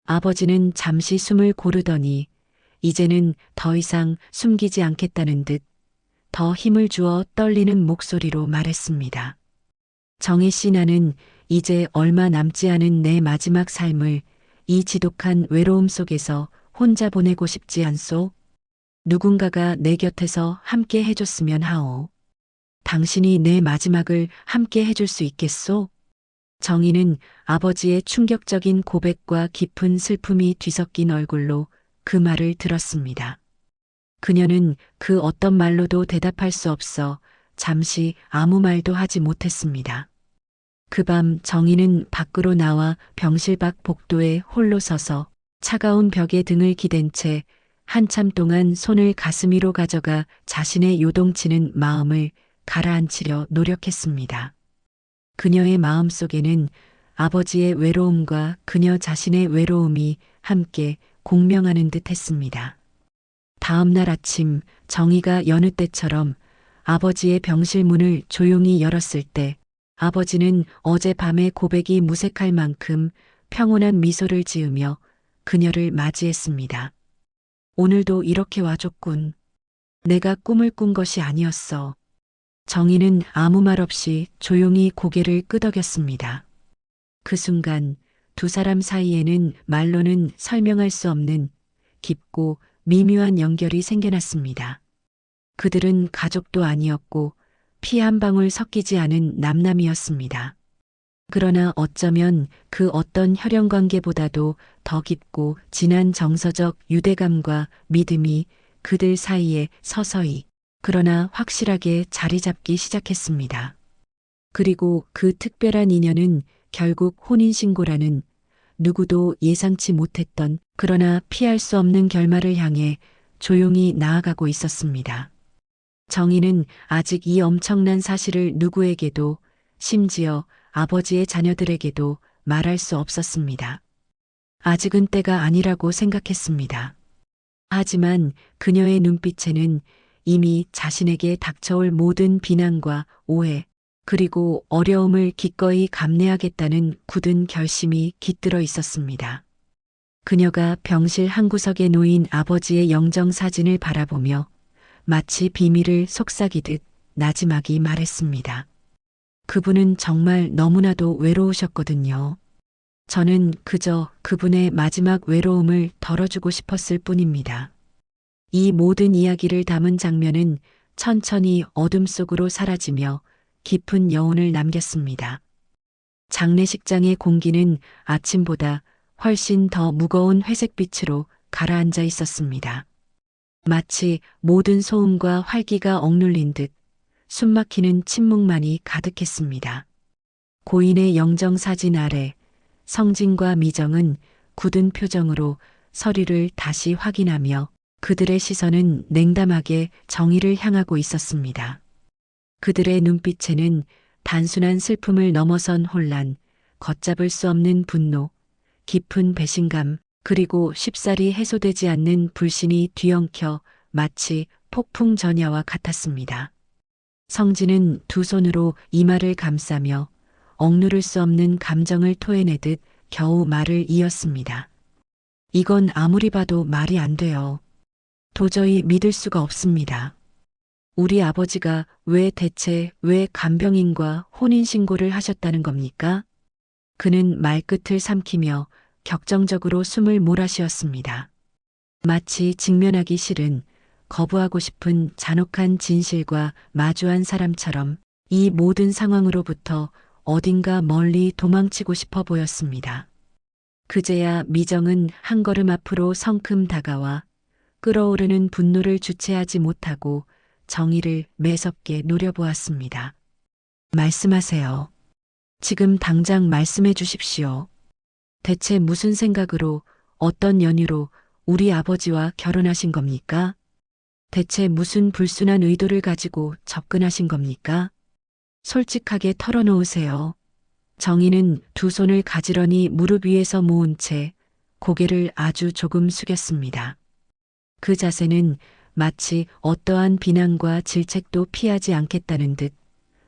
아버지는 잠시 숨을 고르더니 이제는 더 이상 숨기지 않겠다는 듯 더 힘을 주어 떨리는 목소리로 말했습니다. 정희 씨, 나는 이제 얼마 남지 않은 내 마지막 삶을 이 지독한 외로움 속에서 혼자 보내고 싶지 않소? 누군가가 내 곁에서 함께 해줬으면 하오. 당신이 내 마지막을 함께 해줄 수 있겠소? 정희는 아버지의 충격적인 고백과 깊은 슬픔이 뒤섞인 얼굴로 그 말을 들었습니다. 그녀는 그 어떤 말로도 대답할 수 없어 잠시 아무 말도 하지 못했습니다. 그 밤 정희는 밖으로 나와 병실 밖 복도에 홀로 서서 차가운 벽에 등을 기댄 채 한참 동안 손을 가슴 위로 가져가 자신의 요동치는 마음을 가라앉히려 노력했습니다. 그녀의 마음 속에는 아버지의 외로움과 그녀 자신의 외로움이 함께 공명하는 듯 했습니다. 다음 날 아침 정희가 여느 때처럼 아버지의 병실 문을 조용히 열었을 때 아버지는 어젯밤의 고백이 무색할 만큼 평온한 미소를 지으며 그녀를 맞이했습니다. 오늘도 이렇게 와줬군. 내가 꿈을 꾼 것이 아니었어. 정희는 아무 말 없이 조용히 고개를 끄덕였습니다. 그 순간 두 사람 사이에는 말로는 설명할 수 없는 깊고 미묘한 연결이 생겨났습니다. 그들은 가족도 아니었고 피 한 방울 섞이지 않은 남남이었습니다. 그러나 어쩌면 그 어떤 혈연 관계보다도 더 깊고 진한 정서적 유대감과 믿음이 그들 사이에 서서히 그러나 확실하게 자리 잡기 시작했습니다. 그리고 그 특별한 인연은 결국 혼인신고라는 누구도 예상치 못했던 그러나 피할 수 없는 결말을 향해 조용히 나아가고 있었습니다. 정희는 아직 이 엄청난 사실을 누구에게도 심지어 아버지의 자녀들에게도 말할 수 없었습니다. 아직은 때가 아니라고 생각했습니다. 하지만 그녀의 눈빛에는 이미 자신에게 닥쳐올 모든 비난과 오해, 그리고 어려움을 기꺼이 감내하겠다는 굳은 결심이 깃들어 있었습니다. 그녀가 병실 한 구석에 놓인 아버지의 영정 사진을 바라보며 마치 비밀을 속삭이듯 나지막이 말했습니다. 그분은 정말 너무나도 외로우셨거든요. 저는 그저 그분의 마지막 외로움을 덜어주고 싶었을 뿐입니다. 이 모든 이야기를 담은 장면은 천천히 어둠 속으로 사라지며 깊은 여운을 남겼습니다. 장례식장의 공기는 아침보다 훨씬 더 무거운 회색빛으로 가라앉아 있었습니다. 마치 모든 소음과 활기가 억눌린 듯 숨막히는 침묵만이 가득했습니다. 고인의 영정사진 아래 성진과 미정은 굳은 표정으로 서류를 다시 확인하며 그들의 시선은 냉담하게 정희를 향하고 있었습니다. 그들의 눈빛에는 단순한 슬픔을 넘어선 혼란, 걷잡을 수 없는 분노, 깊은 배신감, 그리고 쉽사리 해소되지 않는 불신이 뒤엉켜 마치 폭풍 전야와 같았습니다. 성진은 두 손으로 이마를 감싸며 억누를 수 없는 감정을 토해내듯 겨우 말을 이었습니다. 이건 아무리 봐도 말이 안 돼요. 도저히 믿을 수가 없습니다. 우리 아버지가 대체 왜 간병인과 혼인신고를 하셨다는 겁니까? 그는 말끝을 삼키며 격정적으로 숨을 몰아쉬었습니다. 마치 직면하기 싫은, 거부하고 싶은 잔혹한 진실과 마주한 사람처럼 이 모든 상황으로부터 어딘가 멀리 도망치고 싶어 보였습니다. 그제야 미정은 한 걸음 앞으로 성큼 다가와 끓어오르는 분노를 주체하지 못하고 정의를 매섭게 노려보았습니다. 말씀하세요. 지금 당장 말씀해 주십시오. 대체 무슨 생각으로, 어떤 연유로 우리 아버지와 결혼하신 겁니까? 대체 무슨 불순한 의도를 가지고 접근하신 겁니까? 솔직하게 털어놓으세요. 정희는 두 손을 가지런히 무릎 위에서 모은 채 고개를 아주 조금 숙였습니다. 그 자세는 마치 어떠한 비난과 질책도 피하지 않겠다는 듯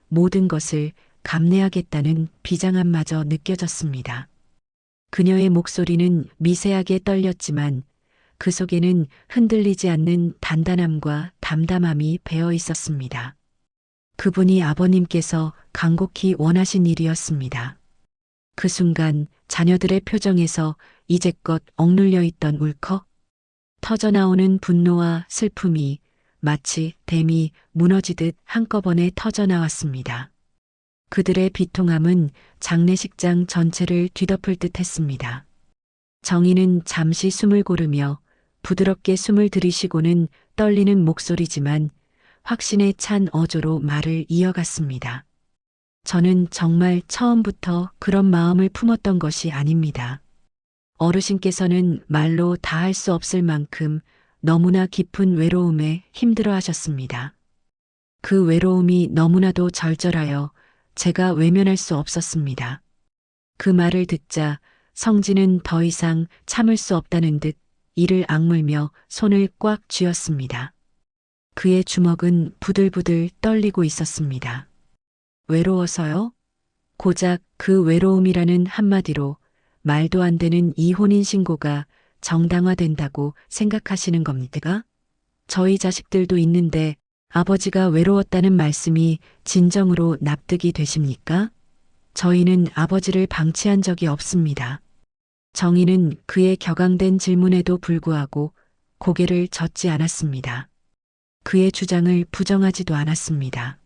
모든 것을 감내하겠다는 비장함마저 느껴졌습니다. 그녀의 목소리는 미세하게 떨렸지만 그 속에는 흔들리지 않는 단단함과 담담함이 배어 있었습니다. 그분이 아버님께서 간곡히 원하신 일이었습니다. 그 순간 자녀들의 표정에서 이제껏 억눌려 있던 울컥, 터져나오는 분노와 슬픔이 마치 댐이 무너지듯 한꺼번에 터져나왔습니다. 그들의 비통함은 장례식장 전체를 뒤덮을 듯 했습니다. 정희는 잠시 숨을 고르며 부드럽게 숨을 들이쉬고는 떨리는 목소리지만 확신에 찬 어조로 말을 이어갔습니다. 저는 정말 처음부터 그런 마음을 품었던 것이 아닙니다. 어르신께서는 말로 다 할 수 없을 만큼 너무나 깊은 외로움에 힘들어 하셨습니다. 그 외로움이 너무나도 절절하여 제가 외면할 수 없었습니다. 그 말을 듣자 성진은 더 이상 참을 수 없다는 듯 이를 악물며 손을 꽉 쥐었습니다. 그의 주먹은 부들부들 떨리고 있었습니다. 외로워서요? 고작 그 외로움이라는 한마디로 말도 안 되는 이 혼인신고가 정당화된다고 생각하시는 겁니까? 저희 자식들도 있는데 아버지가 외로웠다는 말씀이 진정으로 납득이 되십니까? 저희는 아버지를 방치한 적이 없습니다. 정희는 그의 격앙된 질문에도 불구하고 고개를 젓지 않았습니다. 그의 주장을 부정하지도 않았습니다.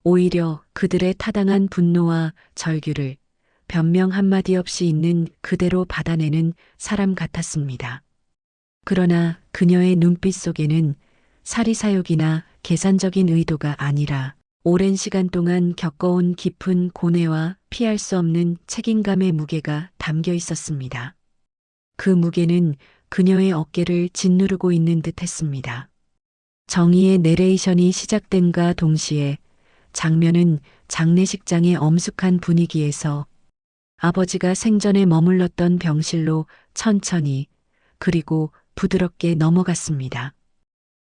오히려 그들의 타당한 분노와 절규를 변명 한마디 없이 있는 그대로 받아내는 사람 같았습니다. 그러나 그녀의 눈빛 속에는 사리사욕이나 계산적인 의도가 아니라 오랜 시간 동안 겪어온 깊은 고뇌와 피할 수 없는 책임감의 무게가 담겨 있었습니다. 그 무게는 그녀의 어깨를 짓누르고 있는 듯 했습니다. 정희의 내레이션이 시작됨과 동시에 장면은 장례식장의 엄숙한 분위기에서 아버지가 생전에 머물렀던 병실로 천천히 그리고 부드럽게 넘어갔습니다.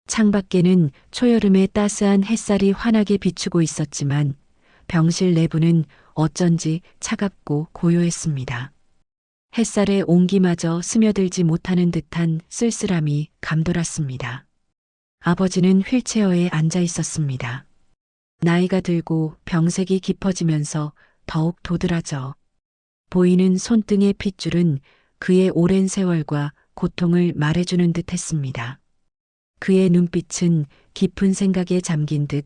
창밖에는 초여름의 따스한 햇살이 환하게 비추고 있었지만 병실 내부는 어쩐지 차갑고 고요했습니다. 햇살의 온기마저 스며들지 못하는 듯한 쓸쓸함이 감돌았습니다. 아버지는 휠체어에 앉아 있었습니다. 나이가 들고 병색이 깊어지면서 더욱 도드라져 보이는 손등의 핏줄은 그의 오랜 세월과 고통을 말해주는 듯 했습니다. 그의 눈빛은 깊은 생각에 잠긴 듯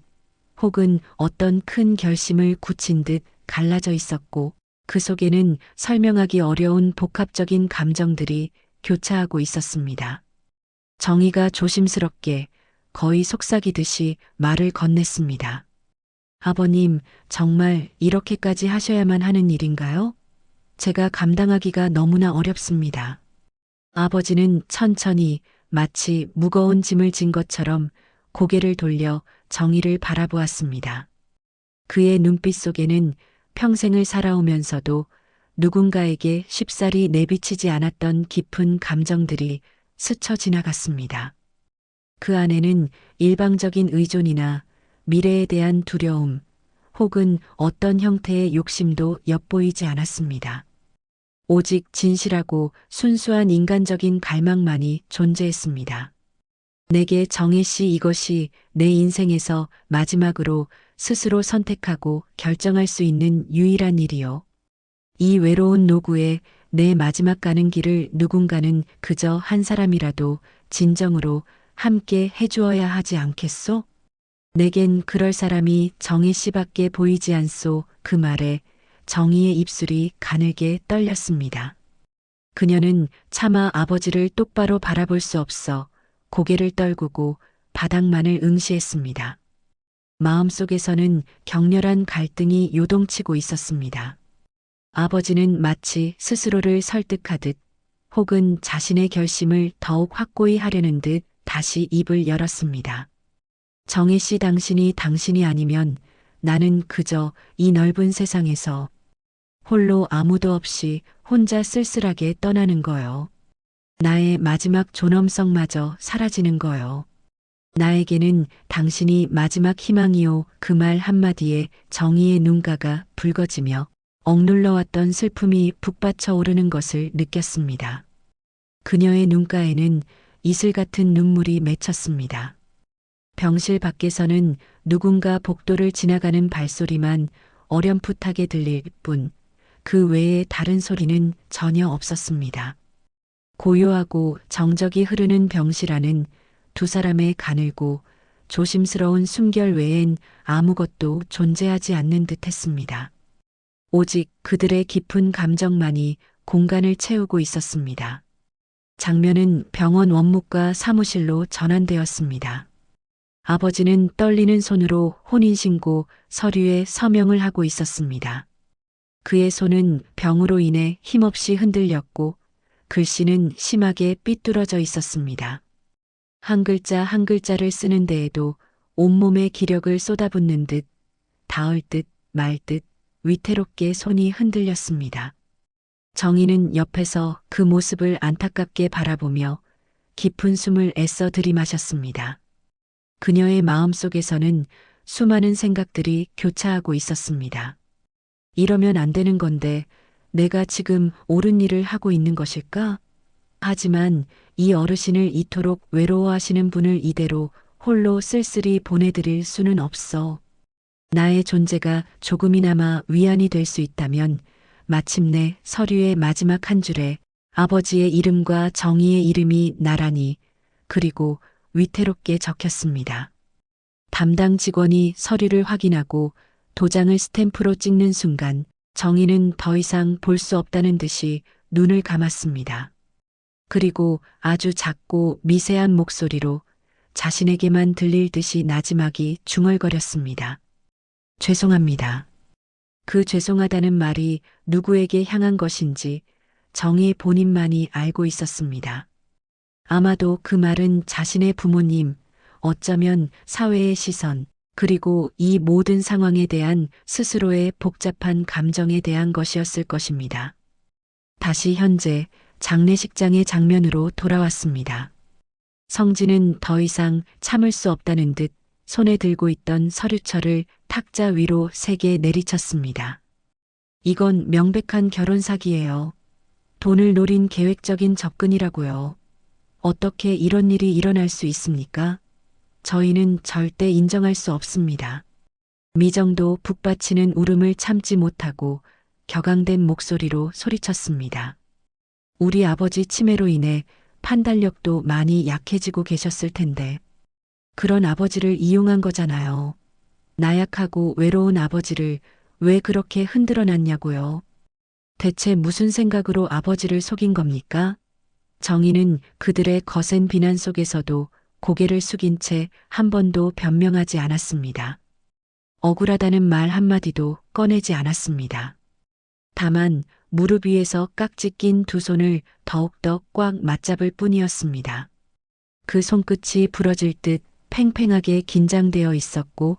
혹은 어떤 큰 결심을 굳힌 듯 갈라져 있었고 그 속에는 설명하기 어려운 복합적인 감정들이 교차하고 있었습니다. 정희가 조심스럽게 거의 속삭이듯이 말을 건넸습니다. 아버님, 정말 이렇게까지 하셔야만 하는 일인가요? 제가 감당하기가 너무나 어렵습니다. 아버지는 천천히 마치 무거운 짐을 진 것처럼 고개를 돌려 정희를 바라보았습니다. 그의 눈빛 속에는 평생을 살아오면서도 누군가에게 쉽사리 내비치지 않았던 깊은 감정들이 스쳐 지나갔습니다. 그 안에는 일방적인 의존이나 미래에 대한 두려움 혹은 어떤 형태의 욕심도 엿보이지 않았습니다. 오직 진실하고 순수한 인간적인 갈망만이 존재했습니다. 내게 정희 씨 이것이 내 인생에서 마지막으로 스스로 선택하고 결정할 수 있는 유일한 일이요. 이 외로운 노구에 내 마지막 가는 길을 누군가는 그저 한 사람이라도 진정으로 함께 해주어야 하지 않겠소? 내겐 그럴 사람이 정희 씨밖에 보이지 않소. 그 말에 정희의 입술이 가늘게 떨렸습니다. 그녀는 차마 아버지를 똑바로 바라볼 수 없어 고개를 떨구고 바닥만을 응시했습니다. 마음속에서는 격렬한 갈등이 요동치고 있었습니다. 아버지는 마치 스스로를 설득하듯 혹은 자신의 결심을 더욱 확고히 하려는 듯 다시 입을 열었습니다. 정희 씨, 당신이 아니면 나는 그저 이 넓은 세상에서 홀로 아무도 없이 혼자 쓸쓸하게 떠나는 거요. 나의 마지막 존엄성마저 사라지는 거요. 나에게는 당신이 마지막 희망이요. 그 말 한마디에 정희의 눈가가 붉어지며 억눌러왔던 슬픔이 북받쳐 오르는 것을 느꼈습니다. 그녀의 눈가에는 이슬 같은 눈물이 맺혔습니다. 병실 밖에서는 누군가 복도를 지나가는 발소리만 어렴풋하게 들릴 뿐 그 외에 다른 소리는 전혀 없었습니다. 고요하고 정적이 흐르는 병실 안은 두 사람의 가늘고 조심스러운 숨결 외엔 아무것도 존재하지 않는 듯 했습니다. 오직 그들의 깊은 감정만이 공간을 채우고 있었습니다. 장면은 병원 원무과 사무실로 전환되었습니다. 아버지는 떨리는 손으로 혼인신고 서류에 서명을 하고 있었습니다. 그의 손은 병으로 인해 힘없이 흔들렸고 글씨는 심하게 삐뚤어져 있었습니다. 한 글자 한 글자를 쓰는 데에도 온몸에 기력을 쏟아붓는 듯 닿을 듯 말 듯 위태롭게 손이 흔들렸습니다. 정희는 옆에서 그 모습을 안타깝게 바라보며 깊은 숨을 애써 들이마셨습니다. 그녀의 마음속에서는 수많은 생각들이 교차하고 있었습니다. 이러면 안 되는 건데 내가 지금 옳은 일을 하고 있는 것일까? 하지만 이 어르신을 이토록 외로워하시는 분을 이대로 홀로 쓸쓸히 보내드릴 수는 없어. 나의 존재가 조금이나마 위안이 될 수 있다면 마침내 서류의 마지막 한 줄에 아버지의 이름과 정희의 이름이 나란히 그리고 위태롭게 적혔습니다. 담당 직원이 서류를 확인하고 도장을 스탬프로 찍는 순간 정희는 더 이상 볼 수 없다는 듯이 눈을 감았습니다. 그리고 아주 작고 미세한 목소리로 자신에게만 들릴 듯이 나지막이 중얼거렸습니다. 죄송합니다. 그 죄송하다는 말이 누구에게 향한 것인지 정희 본인만이 알고 있었습니다. 아마도 그 말은 자신의 부모님, 어쩌면 사회의 시선, 그리고 이 모든 상황에 대한 스스로의 복잡한 감정에 대한 것이었을 것입니다. 다시 현재 장례식장의 장면으로 돌아왔습니다. 성진은 더 이상 참을 수 없다는 듯 손에 들고 있던 서류철을 탁자 위로 세게 내리쳤습니다. 이건 명백한 결혼 사기예요. 돈을 노린 계획적인 접근이라고요. 어떻게 이런 일이 일어날 수 있습니까? 저희는 절대 인정할 수 없습니다. 미정도 북받치는 울음을 참지 못하고 격앙된 목소리로 소리쳤습니다. 우리 아버지 치매로 인해 판단력도 많이 약해지고 계셨을 텐데 그런 아버지를 이용한 거잖아요. 나약하고 외로운 아버지를 왜 그렇게 흔들어 놨냐고요. 대체 무슨 생각으로 아버지를 속인 겁니까? 정희는 그들의 거센 비난 속에서도 고개를 숙인 채 한 번도 변명하지 않았습니다. 억울하다는 말 한마디도 꺼내지 않았습니다. 다만 무릎 위에서 깍지 낀 두 손을 더욱더 꽉 맞잡을 뿐이었습니다. 그 손끝이 부러질 듯 팽팽하게 긴장되어 있었고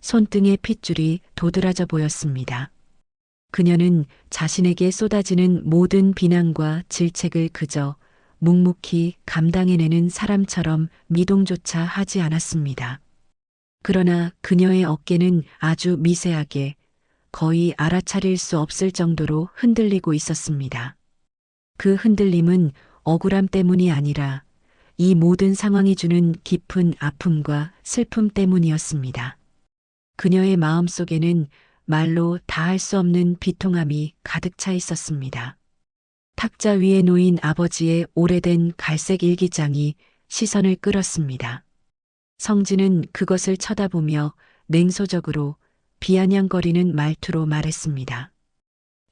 손등의 핏줄이 도드라져 보였습니다. 그녀는 자신에게 쏟아지는 모든 비난과 질책을 그저 묵묵히 감당해내는 사람처럼 미동조차 하지 않았습니다. 그러나 그녀의 어깨는 아주 미세하게 거의 알아차릴 수 없을 정도로 흔들리고 있었습니다. 그 흔들림은 억울함 때문이 아니라 이 모든 상황이 주는 깊은 아픔과 슬픔 때문이었습니다. 그녀의 마음속에는 말로 다할 수 없는 비통함이 가득 차 있었습니다. 탁자 위에 놓인 아버지의 오래된 갈색 일기장이 시선을 끌었습니다. 성진은 그것을 쳐다보며 냉소적으로 비아냥거리는 말투로 말했습니다.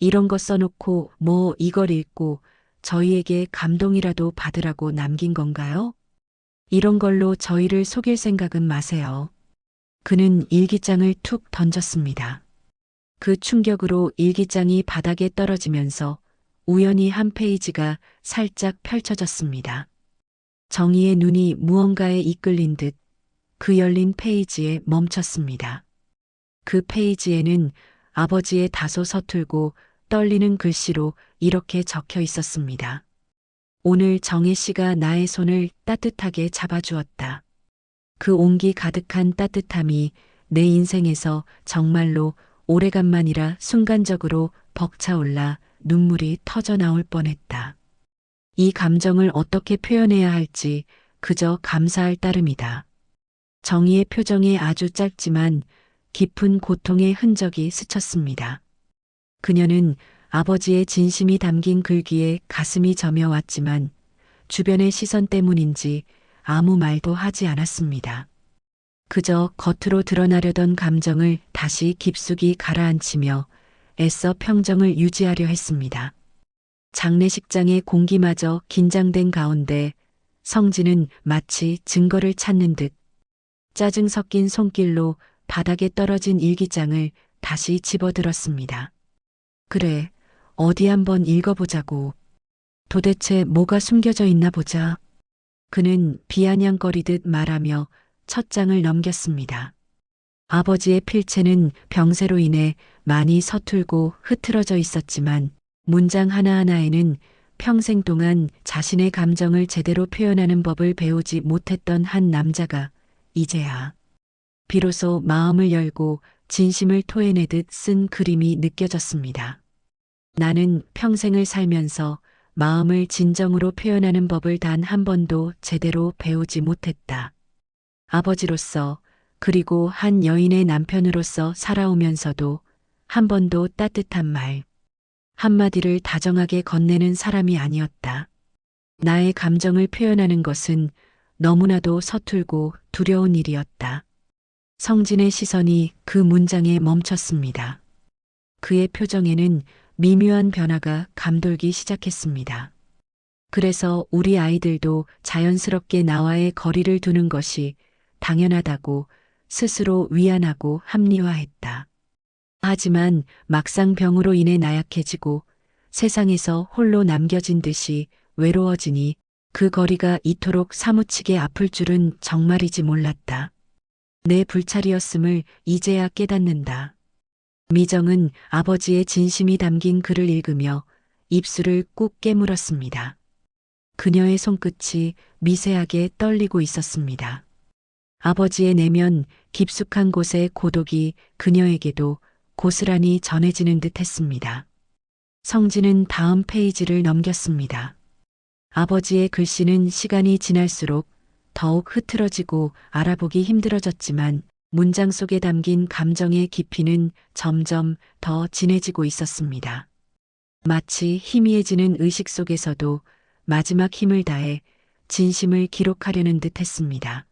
이런 거 써놓고 뭐 이걸 읽고 저희에게 감동이라도 받으라고 남긴 건가요? 이런 걸로 저희를 속일 생각은 마세요. 그는 일기장을 툭 던졌습니다. 그 충격으로 일기장이 바닥에 떨어지면서 우연히 한 페이지가 살짝 펼쳐졌습니다. 정희의 눈이 무언가에 이끌린 듯 그 열린 페이지에 멈췄습니다. 그 페이지에는 아버지의 다소 서툴고 떨리는 글씨로 이렇게 적혀 있었습니다. 오늘 정혜 씨가 나의 손을 따뜻하게 잡아주었다. 그 온기 가득한 따뜻함이 내 인생에서 정말로 오래간만이라 순간적으로 벅차올라 눈물이 터져 나올 뻔했다. 이 감정을 어떻게 표현해야 할지 그저 감사할 따름이다. 정희의 표정에 아주 짧지만 깊은 고통의 흔적이 스쳤습니다. 그녀는 아버지의 진심이 담긴 글귀에 가슴이 저며왔지만 주변의 시선 때문인지 아무 말도 하지 않았습니다. 그저 겉으로 드러나려던 감정을 다시 깊숙이 가라앉히며 애써 평정을 유지하려 했습니다. 장례식장의 공기마저 긴장된 가운데 성진은 마치 증거를 찾는 듯 짜증 섞인 손길로 바닥에 떨어진 일기장을 다시 집어들었습니다. 그래, 어디 한번 읽어보자고. 도대체 뭐가 숨겨져 있나 보자. 그는 비아냥거리듯 말하며 첫 장을 넘겼습니다. 아버지의 필체는 병세로 인해 많이 서툴고 흐트러져 있었지만 문장 하나하나에는 평생 동안 자신의 감정을 제대로 표현하는 법을 배우지 못했던 한 남자가 이제야 비로소 마음을 열고 진심을 토해내듯 쓴 그림이 느껴졌습니다. 나는 평생을 살면서 마음을 진정으로 표현하는 법을 단 한 번도 제대로 배우지 못했다. 아버지로서 그리고 한 여인의 남편으로서 살아오면서도 한 번도 따뜻한 말 한마디를 다정하게 건네는 사람이 아니었다. 나의 감정을 표현하는 것은 너무나도 서툴고 두려운 일이었다. 성진의 시선이 그 문장에 멈췄습니다. 그의 표정에는 미묘한 변화가 감돌기 시작했습니다. 그래서 우리 아이들도 자연스럽게 나와의 거리를 두는 것이 당연하다고 스스로 위안하고 합리화했다. 하지만 막상 병으로 인해 나약해지고 세상에서 홀로 남겨진 듯이 외로워지니 그 거리가 이토록 사무치게 아플 줄은 정말이지 몰랐다. 내 불찰이었음을 이제야 깨닫는다. 미정은 아버지의 진심이 담긴 글을 읽으며 입술을 꾹 깨물었습니다. 그녀의 손끝이 미세하게 떨리고 있었습니다. 아버지의 내면 깊숙한 곳의 고독이 그녀에게도 고스란히 전해지는 듯 했습니다. 성진은 다음 페이지를 넘겼습니다. 아버지의 글씨는 시간이 지날수록 더욱 흐트러지고 알아보기 힘들어졌지만 문장 속에 담긴 감정의 깊이는 점점 더 진해지고 있었습니다. 마치 희미해지는 의식 속에서도 마지막 힘을 다해 진심을 기록하려는 듯 했습니다.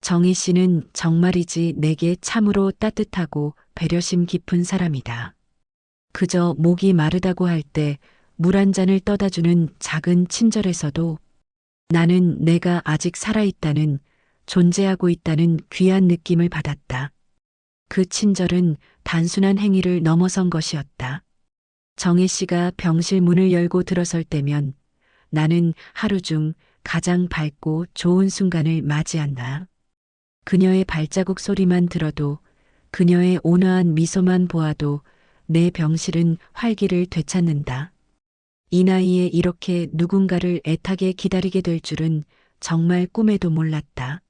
정희 씨는 정말이지 내게 참으로 따뜻하고 배려심 깊은 사람이다. 그저 목이 마르다고 할 때 물 한 잔을 떠다주는 작은 친절에서도 나는 내가 아직 살아있다는, 존재하고 있다는 귀한 느낌을 받았다. 그 친절은 단순한 행위를 넘어선 것이었다. 정희 씨가 병실 문을 열고 들어설 때면 나는 하루 중 가장 밝고 좋은 순간을 맞이한다. 그녀의 발자국 소리만 들어도, 그녀의 온화한 미소만 보아도 내 병실은 활기를 되찾는다. 이 나이에 이렇게 누군가를 애타게 기다리게 될 줄은 정말 꿈에도 몰랐다.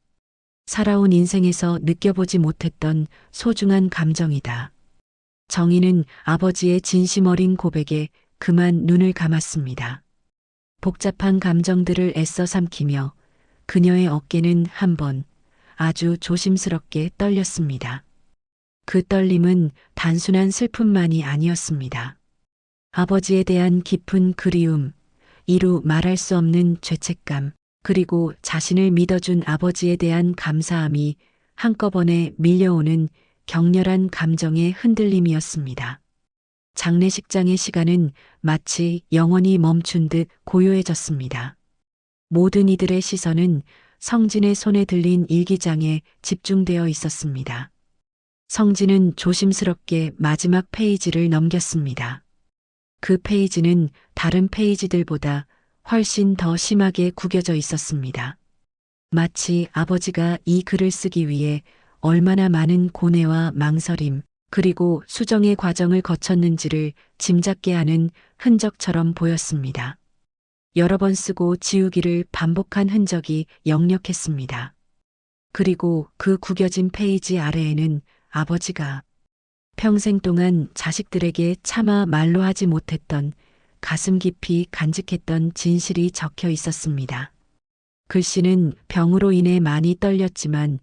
살아온 인생에서 느껴보지 못했던 소중한 감정이다. 정희는 아버지의 진심 어린 고백에 그만 눈을 감았습니다. 복잡한 감정들을 애써 삼키며 그녀의 어깨는 한번 아주 조심스럽게 떨렸습니다. 그 떨림은 단순한 슬픔만이 아니었습니다. 아버지에 대한 깊은 그리움, 이루 말할 수 없는 죄책감, 그리고 자신을 믿어준 아버지에 대한 감사함이 한꺼번에 밀려오는 격렬한 감정의 흔들림이었습니다. 장례식장의 시간은 마치 영원히 멈춘 듯 고요해졌습니다. 모든 이들의 시선은 성진의 손에 들린 일기장에 집중되어 있었습니다. 성진은 조심스럽게 마지막 페이지를 넘겼습니다. 그 페이지는 다른 페이지들보다 훨씬 더 심하게 구겨져 있었습니다. 마치 아버지가 이 글을 쓰기 위해 얼마나 많은 고뇌와 망설임, 그리고 수정의 과정을 거쳤는지를 짐작게 하는 흔적처럼 보였습니다. 여러 번 쓰고 지우기를 반복한 흔적이 역력했습니다. 그리고 그 구겨진 페이지 아래에는 아버지가 평생 동안 자식들에게 차마 말로 하지 못했던 가슴 깊이 간직했던 진실이 적혀 있었습니다. 글씨는 병으로 인해 많이 떨렸지만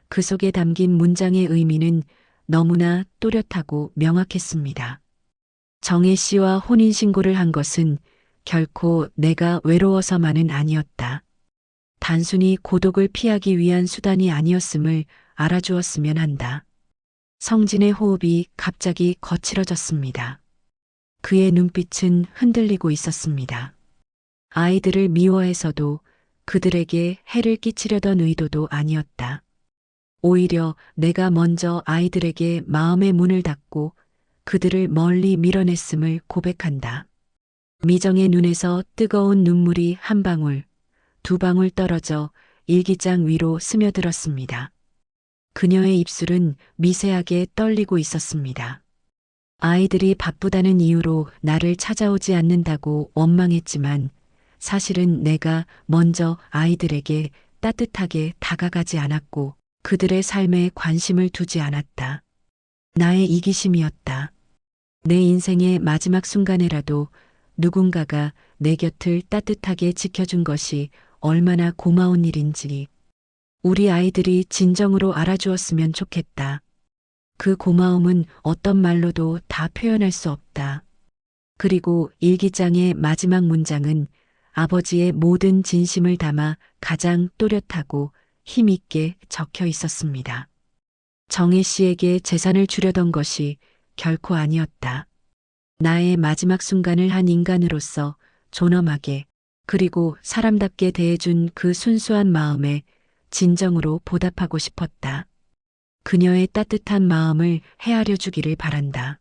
그 속에 담긴 문장의 의미는 너무나 또렷하고 명확했습니다. 정혜 씨와 혼인신고를 한 것은 결코 내가 외로워서만은 아니었다. 단순히 고독을 피하기 위한 수단이 아니었음을 알아주었으면 한다. 성진의 호흡이 갑자기 거칠어졌습니다. 그의 눈빛은 흔들리고 있었습니다. 아이들을 미워해서도 그들에게 해를 끼치려던 의도도 아니었다. 오히려 내가 먼저 아이들에게 마음의 문을 닫고 그들을 멀리 밀어냈음을 고백한다. 미정의 눈에서 뜨거운 눈물이 한 방울, 두 방울 떨어져 일기장 위로 스며들었습니다. 그녀의 입술은 미세하게 떨리고 있었습니다. 아이들이 바쁘다는 이유로 나를 찾아오지 않는다고 원망했지만 사실은 내가 먼저 아이들에게 따뜻하게 다가가지 않았고 그들의 삶에 관심을 두지 않았다. 나의 이기심이었다. 내 인생의 마지막 순간에라도 누군가가 내 곁을 따뜻하게 지켜준 것이 얼마나 고마운 일인지 우리 아이들이 진정으로 알아주었으면 좋겠다. 그 고마움은 어떤 말로도 다 표현할 수 없다. 그리고 일기장의 마지막 문장은 아버지의 모든 진심을 담아 가장 또렷하고 힘있게 적혀 있었습니다. 정혜 씨에게 재산을 주려던 것이 결코 아니었다. 나의 마지막 순간을 한 인간으로서 존엄하게 그리고 사람답게 대해준 그 순수한 마음에 진정으로 보답하고 싶었다. 그녀의 따뜻한 마음을 헤아려 주기를 바란다.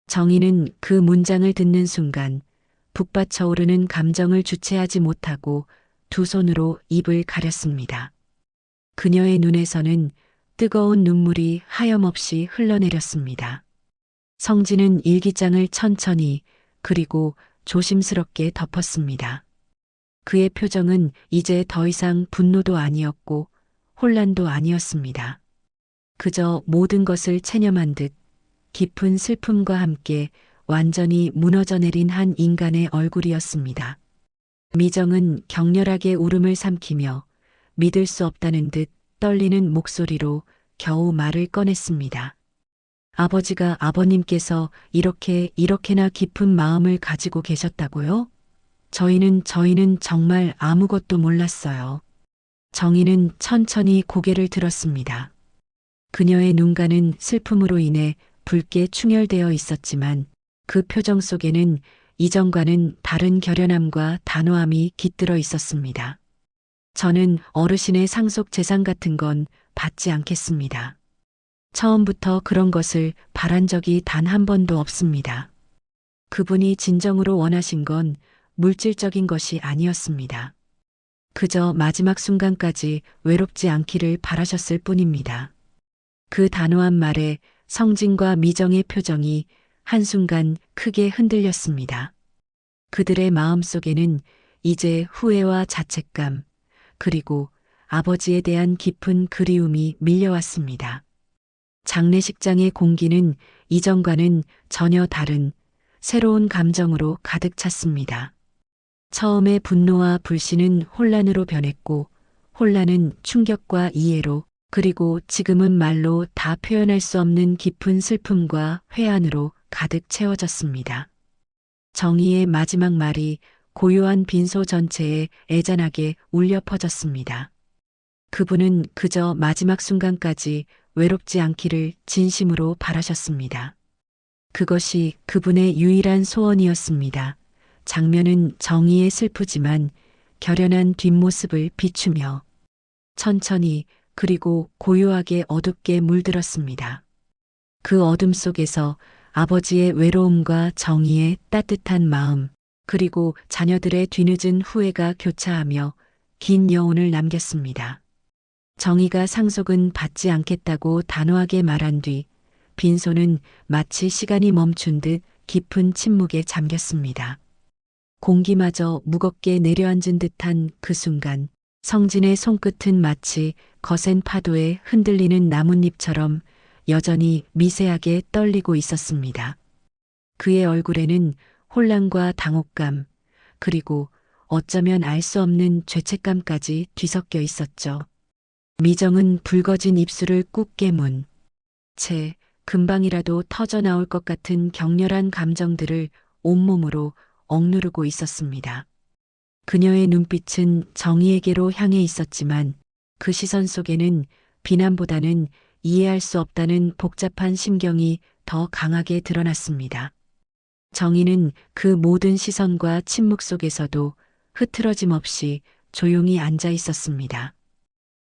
정희는 그 문장을 듣는 순간 북받쳐오르는 감정을 주체하지 못하고 두 손으로 입을 가렸습니다. 그녀의 눈에서는 뜨거운 눈물이 하염없이 흘러내렸습니다. 성진은 일기장을 천천히 그리고 조심스럽게 덮었습니다. 그의 표정은 이제 더 이상 분노도 아니었고 혼란도 아니었습니다. 그저 모든 것을 체념한 듯 깊은 슬픔과 함께 완전히 무너져 내린 한 인간의 얼굴이었습니다. 미정은 격렬하게 울음을 삼키며 믿을 수 없다는 듯 떨리는 목소리로 겨우 말을 꺼냈습니다. 아버지가 아버님께서 이렇게나 깊은 마음을 가지고 계셨다고요? 저희는 정말 아무것도 몰랐어요. 정희는 천천히 고개를 들었습니다. 그녀의 눈가는 슬픔으로 인해 붉게 충혈되어 있었지만 그 표정 속에는 이전과는 다른 결연함과 단호함이 깃들어 있었습니다. 저는 어르신의 상속 재산 같은 건 받지 않겠습니다. 처음부터 그런 것을 바란 적이 단 한 번도 없습니다. 그분이 진정으로 원하신 건 물질적인 것이 아니었습니다. 그저 마지막 순간까지 외롭지 않기를 바라셨을 뿐입니다. 그 단호한 말에 성진과 미정의 표정이 한순간 크게 흔들렸습니다. 그들의 마음속에는 이제 후회와 자책감, 그리고 아버지에 대한 깊은 그리움이 밀려왔습니다. 장례식장의 공기는 이전과는 전혀 다른 새로운 감정으로 가득 찼습니다. 처음에 분노와 불신은 혼란으로 변했고, 혼란은 충격과 이해로, 그리고 지금은 말로 다 표현할 수 없는 깊은 슬픔과 회한으로 가득 채워졌습니다. 정희의 마지막 말이 고요한 빈소 전체에 애잔하게 울려 퍼졌습니다. 그분은 그저 마지막 순간까지 외롭지 않기를 진심으로 바라셨습니다. 그것이 그분의 유일한 소원이었습니다. 장면은 정의에 슬프지만 결연한 뒷모습을 비추며 천천히 그리고 고요하게 어둡게 물들었습니다. 그 어둠 속에서 아버지의 외로움과 정의의 따뜻한 마음, 그리고 자녀들의 뒤늦은 후회가 교차하며 긴 여운을 남겼습니다. 정의가 상속은 받지 않겠다고 단호하게 말한 뒤 빈소는 마치 시간이 멈춘 듯 깊은 침묵에 잠겼습니다. 공기마저 무겁게 내려앉은 듯한 그 순간 성진의 손끝은 마치 거센 파도에 흔들리는 나뭇잎처럼 여전히 미세하게 떨리고 있었습니다. 그의 얼굴에는 혼란과 당혹감, 그리고 어쩌면 알 수 없는 죄책감까지 뒤섞여 있었죠. 미정은 붉어진 입술을 꾹 깨문 채 금방이라도 터져 나올 것 같은 격렬한 감정들을 온몸으로 억누르고 있었습니다. 그녀의 눈빛은 정의에게로 향해 있었지만 그 시선 속에는 비난보다는 이해할 수 없다는 복잡한 심경이 더 강하게 드러났습니다. 정희는 그 모든 시선과 침묵 속에서도 흐트러짐 없이 조용히 앉아 있었습니다.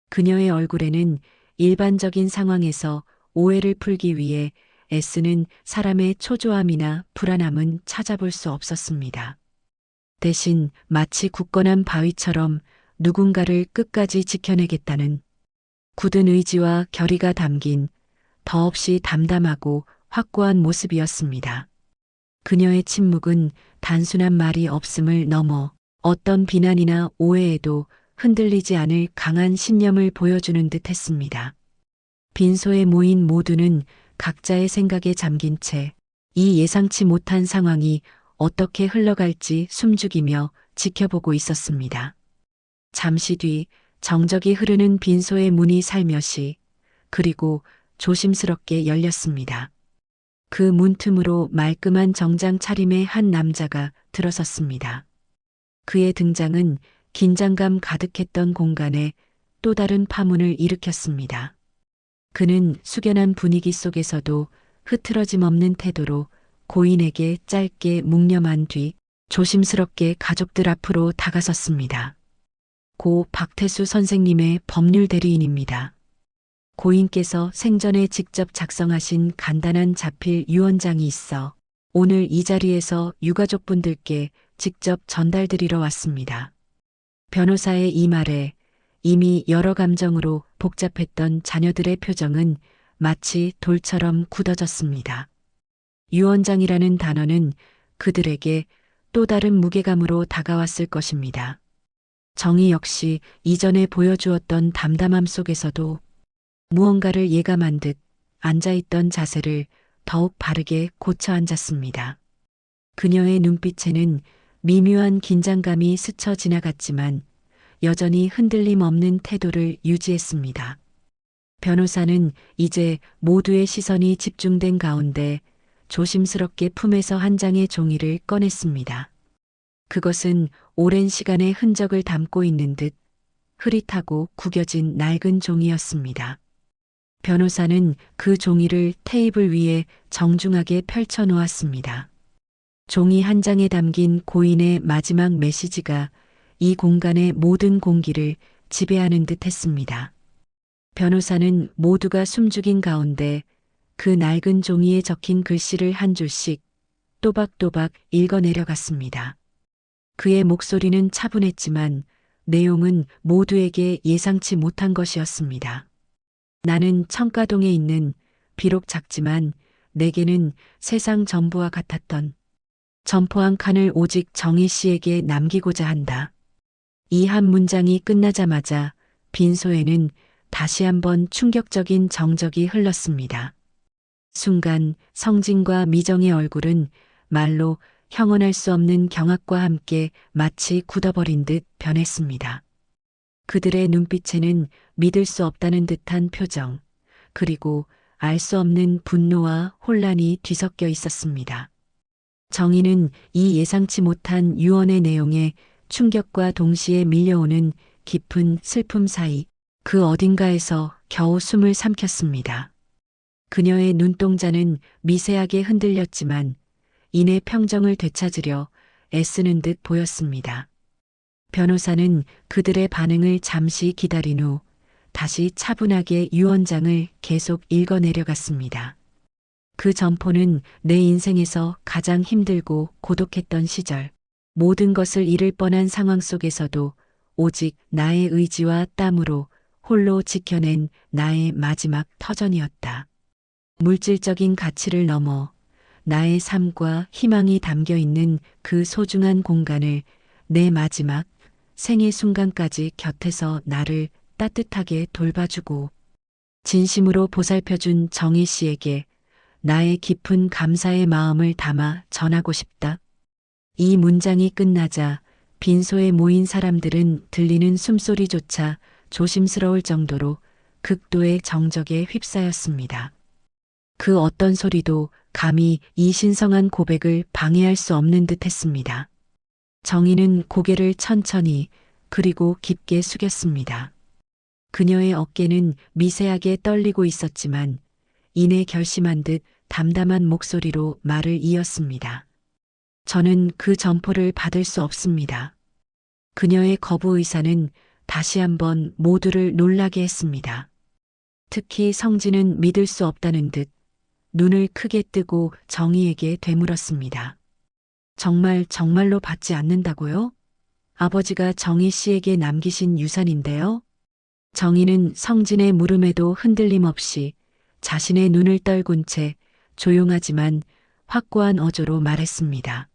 그녀의 얼굴에는 일반적인 상황에서 오해를 풀기 위해 애쓰는 사람의 초조함이나 불안함은 찾아볼 수 없었습니다. 대신 마치 굳건한 바위처럼 누군가를 끝까지 지켜내겠다는 굳은 의지와 결의가 담긴 더없이 담담하고 확고한 모습이었습니다. 그녀의 침묵은 단순한 말이 없음을 넘어 어떤 비난이나 오해에도 흔들리지 않을 강한 신념을 보여주는 듯 했습니다. 빈소에 모인 모두는 각자의 생각에 잠긴 채 이 예상치 못한 상황이 어떻게 흘러갈지 숨죽이며 지켜보고 있었습니다. 잠시 뒤 정적이 흐르는 빈소의 문이 살며시 그리고 조심스럽게 열렸습니다. 그 문틈으로 말끔한 정장 차림의 한 남자가 들어섰습니다. 그의 등장은 긴장감 가득했던 공간에 또 다른 파문을 일으켰습니다. 그는 숙연한 분위기 속에서도 흐트러짐 없는 태도로 고인에게 짧게 묵념한 뒤 조심스럽게 가족들 앞으로 다가섰습니다. 고 박태수 선생님의 법률 대리인입니다. 고인께서 생전에 직접 작성하신 간단한 자필 유언장이 있어 오늘 이 자리에서 유가족분들께 직접 전달드리러 왔습니다. 변호사의 이 말에 이미 여러 감정으로 복잡했던 자녀들의 표정은 마치 돌처럼 굳어졌습니다. 유언장이라는 단어는 그들에게 또 다른 무게감으로 다가왔을 것입니다. 정희 역시 이전에 보여주었던 담담함 속에서도 무언가를 예감한 듯 앉아있던 자세를 더욱 바르게 고쳐 앉았습니다. 그녀의 눈빛에는 미묘한 긴장감이 스쳐 지나갔지만 여전히 흔들림 없는 태도를 유지했습니다. 변호사는 이제 모두의 시선이 집중된 가운데 조심스럽게 품에서 한 장의 종이를 꺼냈습니다. 그것은 오랜 시간의 흔적을 담고 있는 듯 흐릿하고 구겨진 낡은 종이였습니다. 변호사는 그 종이를 테이블 위에 정중하게 펼쳐 놓았습니다. 종이 한 장에 담긴 고인의 마지막 메시지가 이 공간의 모든 공기를 지배하는 듯 했습니다. 변호사는 모두가 숨죽인 가운데 그 낡은 종이에 적힌 글씨를 한 줄씩 또박또박 읽어내려갔습니다. 그의 목소리는 차분했지만 내용은 모두에게 예상치 못한 것이었습니다. 나는 청가동에 있는 비록 작지만 내게는 세상 전부와 같았던 점포 한 칸을 오직 정희 씨에게 남기고자 한다. 이 한 문장이 끝나자마자 빈소에는 다시 한번 충격적인 정적이 흘렀습니다. 순간 성진과 미정의 얼굴은 말로 형언할 수 없는 경악과 함께 마치 굳어버린 듯 변했습니다. 그들의 눈빛에는 믿을 수 없다는 듯한 표정, 그리고 알 수 없는 분노와 혼란이 뒤섞여 있었습니다. 정희는 이 예상치 못한 유언의 내용에 충격과 동시에 밀려오는 깊은 슬픔 사이 그 어딘가에서 겨우 숨을 삼켰습니다. 그녀의 눈동자는 미세하게 흔들렸지만 이내 평정을 되찾으려 애쓰는 듯 보였습니다. 변호사는 그들의 반응을 잠시 기다린 후 다시 차분하게 유언장을 계속 읽어내려갔습니다. 그 점포는 내 인생에서 가장 힘들고 고독했던 시절, 모든 것을 잃을 뻔한 상황 속에서도 오직 나의 의지와 땀으로 홀로 지켜낸 나의 마지막 터전이었다. 물질적인 가치를 넘어 나의 삶과 희망이 담겨 있는 그 소중한 공간을 내 마지막 생의 순간까지 곁에서 나를 따뜻하게 돌봐주고 진심으로 보살펴준 정희 씨에게 나의 깊은 감사의 마음을 담아 전하고 싶다. 이 문장이 끝나자 빈소에 모인 사람들은 들리는 숨소리조차 조심스러울 정도로 극도의 정적에 휩싸였습니다. 그 어떤 소리도 감히 이 신성한 고백을 방해할 수 없는 듯 했습니다. 정희는 고개를 천천히 그리고 깊게 숙였습니다. 그녀의 어깨는 미세하게 떨리고 있었지만 이내 결심한 듯 담담한 목소리로 말을 이었습니다. 저는 그 점포를 받을 수 없습니다. 그녀의 거부 의사는 다시 한번 모두를 놀라게 했습니다. 특히 성진은 믿을 수 없다는 듯 눈을 크게 뜨고 정희에게 되물었습니다. 정말로 받지 않는다고요? 아버지가 정희 씨에게 남기신 유산인데요. 정희는 성진의 물음에도 흔들림 없이 자신의 눈을 떨군 채 조용하지만 확고한 어조로 말했습니다.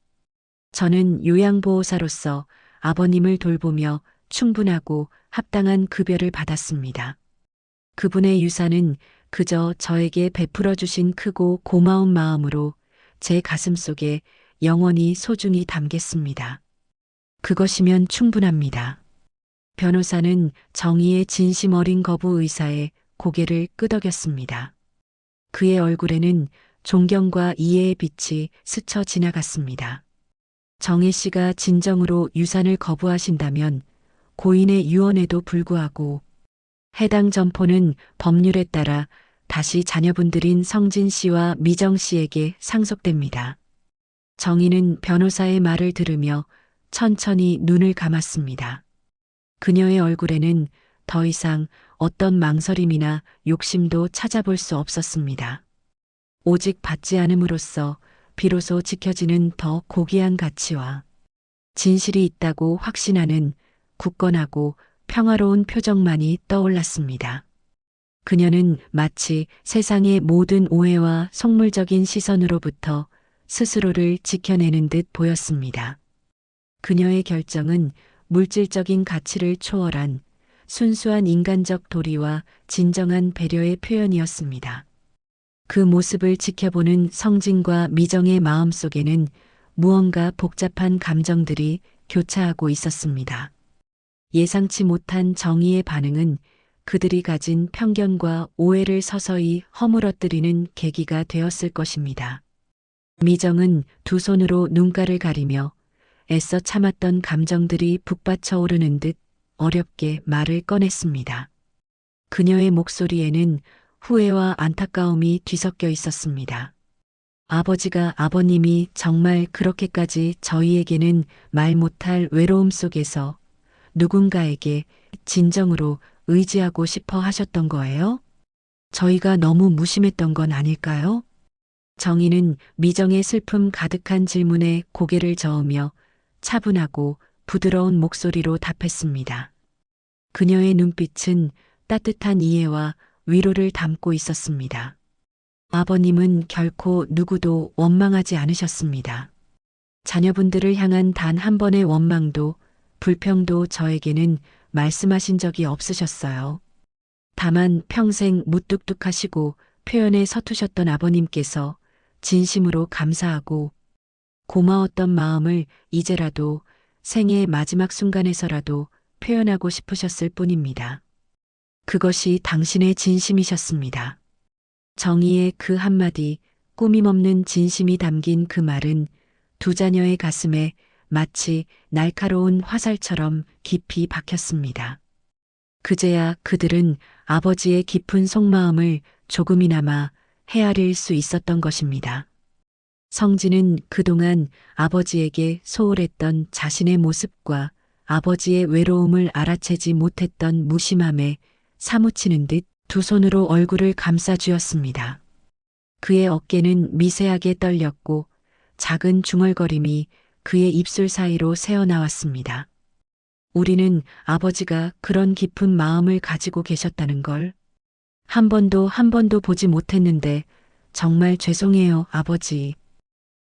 저는 요양보호사로서 아버님을 돌보며 충분하고 합당한 급여를 받았습니다. 그분의 유산은 그저 저에게 베풀어 주신 크고 고마운 마음으로 제 가슴 속에 영원히 소중히 담겠습니다. 그것이면 충분합니다. 변호사는 정의의 진심 어린 거부 의사의 고개를 끄덕였습니다. 그의 얼굴에는 존경과 이해의 빛이 스쳐 지나갔습니다. 정혜 씨가 진정으로 유산을 거부하신다면 고인의 유언에도 불구하고 해당 점포는 법률에 따라 다시 자녀분들인 성진 씨와 미정 씨에게 상속됩니다. 정희는 변호사의 말을 들으며 천천히 눈을 감았습니다. 그녀의 얼굴에는 더 이상 어떤 망설임이나 욕심도 찾아볼 수 없었습니다. 오직 받지 않음으로써 비로소 지켜지는 더 고귀한 가치와 진실이 있다고 확신하는 굳건하고 평화로운 표정만이 떠올랐습니다. 그녀는 마치 세상의 모든 오해와 속물적인 시선으로부터 스스로를 지켜내는 듯 보였습니다. 그녀의 결정은 물질적인 가치를 초월한 순수한 인간적 도리와 진정한 배려의 표현이었습니다. 그 모습을 지켜보는 성진과 미정의 마음속에는 무언가 복잡한 감정들이 교차하고 있었습니다. 예상치 못한 정의의 반응은 그들이 가진 편견과 오해를 서서히 허물어뜨리는 계기가 되었을 것입니다. 미정은 두 손으로 눈가를 가리며 애써 참았던 감정들이 북받쳐 오르는 듯 어렵게 말을 꺼냈습니다. 그녀의 목소리에는 후회와 안타까움이 뒤섞여 있었습니다. 아버지가 아버님이 정말 그렇게까지 저희에게는 말 못할 외로움 속에서 누군가에게 진정으로 의지하고 싶어 하셨던 거예요? 저희가 너무 무심했던 건 아닐까요? 정희는 미정의 슬픔 가득한 질문에 고개를 저으며 차분하고 부드러운 목소리로 답했습니다. 그녀의 눈빛은 따뜻한 이해와 위로를 담고 있었습니다. 아버님은 결코 누구도 원망하지 않으셨습니다. 자녀분들을 향한 단 한 번의 원망도 불평도 저에게는 말씀하신 적이 없으셨어요. 다만 평생 무뚝뚝하시고 표현에 서투셨던 아버님께서 진심으로 감사하고 고마웠던 마음을 이제라도 생애의 마지막 순간에서라도 표현하고 싶으셨을 뿐입니다. 그것이 당신의 진심이셨습니다. 정의의 그 한마디 꾸밈없는 진심이 담긴 그 말은 두 자녀의 가슴에 마치 날카로운 화살처럼 깊이 박혔습니다. 그제야 그들은 아버지의 깊은 속마음을 조금이나마 헤아릴 수 있었던 것입니다. 성진은 그동안 아버지에게 소홀했던 자신의 모습과 아버지의 외로움을 알아채지 못했던 무심함에 사무치는 듯 두 손으로 얼굴을 감싸쥐었습니다. 그의 어깨는 미세하게 떨렸고 작은 중얼거림이 그의 입술 사이로 새어나왔습니다. 우리는 아버지가 그런 깊은 마음을 가지고 계셨다는 걸 한 번도 보지 못했는데 정말 죄송해요, 아버지.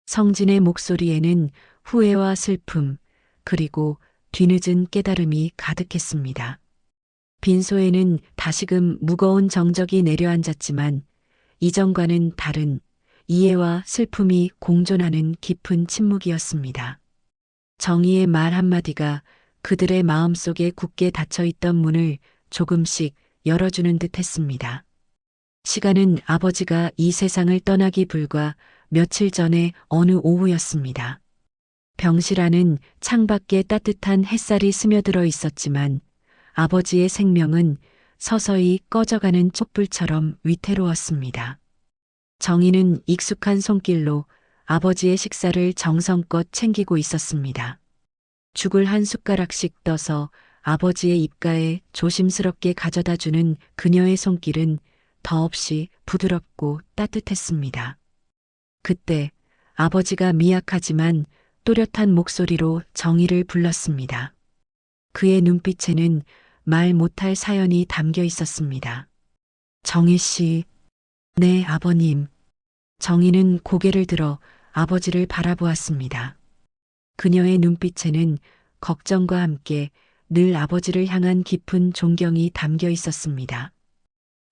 성진의 목소리에는 후회와 슬픔, 그리고 뒤늦은 깨달음이 가득했습니다. 빈소에는 다시금 무거운 정적이 내려앉았지만 이전과는 다른 이해와 슬픔이 공존하는 깊은 침묵이었습니다. 정의의 말 한마디가 그들의 마음속에 굳게 닫혀있던 문을 조금씩 열어주는 듯 했습니다. 시간은 아버지가 이 세상을 떠나기 불과 며칠 전에 어느 오후였습니다. 병실 안은 창밖에 따뜻한 햇살이 스며들어 있었지만 아버지의 생명은 서서히 꺼져가는 촛불처럼 위태로웠습니다. 정희는 익숙한 손길로 아버지의 식사를 정성껏 챙기고 있었습니다. 죽을 한 숟가락씩 떠서 아버지의 입가에 조심스럽게 가져다 주는 그녀의 손길은 더없이 부드럽고 따뜻했습니다. 그때 아버지가 미약하지만 또렷한 목소리로 정희를 불렀습니다. 그의 눈빛에는 말 못할 사연이 담겨 있었습니다. 정희 씨, 네, 아버님. 정희는 고개를 들어 아버지를 바라보았습니다. 그녀의 눈빛에는 걱정과 함께 늘 아버지를 향한 깊은 존경이 담겨 있었습니다.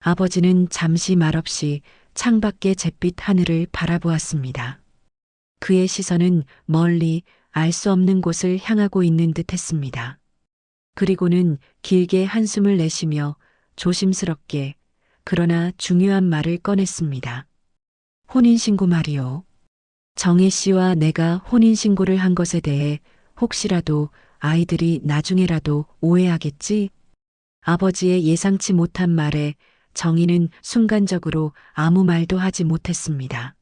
아버지는 잠시 말없이 창밖의 잿빛 하늘을 바라보았습니다. 그의 시선은 멀리 알 수 없는 곳을 향하고 있는 듯 했습니다. 그리고는 길게 한숨을 내쉬며 조심스럽게 그러나 중요한 말을 꺼냈습니다. 혼인신고 말이요. 정희 씨와 내가 혼인신고를 한 것에 대해 혹시라도 아이들이 나중에라도 오해하겠지? 아버지의 예상치 못한 말에 정희는 순간적으로 아무 말도 하지 못했습니다.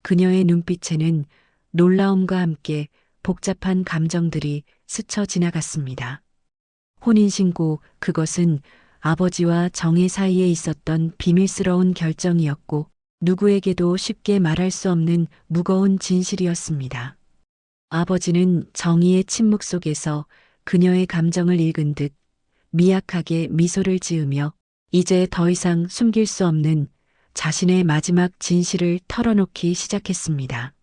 그녀의 눈빛에는 놀라움과 함께 복잡한 감정들이 스쳐 지나갔습니다. 혼인신고, 그것은 아버지와 정희 사이에 있었던 비밀스러운 결정이었고 누구에게도 쉽게 말할 수 없는 무거운 진실이었습니다. 아버지는 정희의 침묵 속에서 그녀의 감정을 읽은 듯 미약하게 미소를 지으며 이제 더 이상 숨길 수 없는 자신의 마지막 진실을 털어놓기 시작했습니다.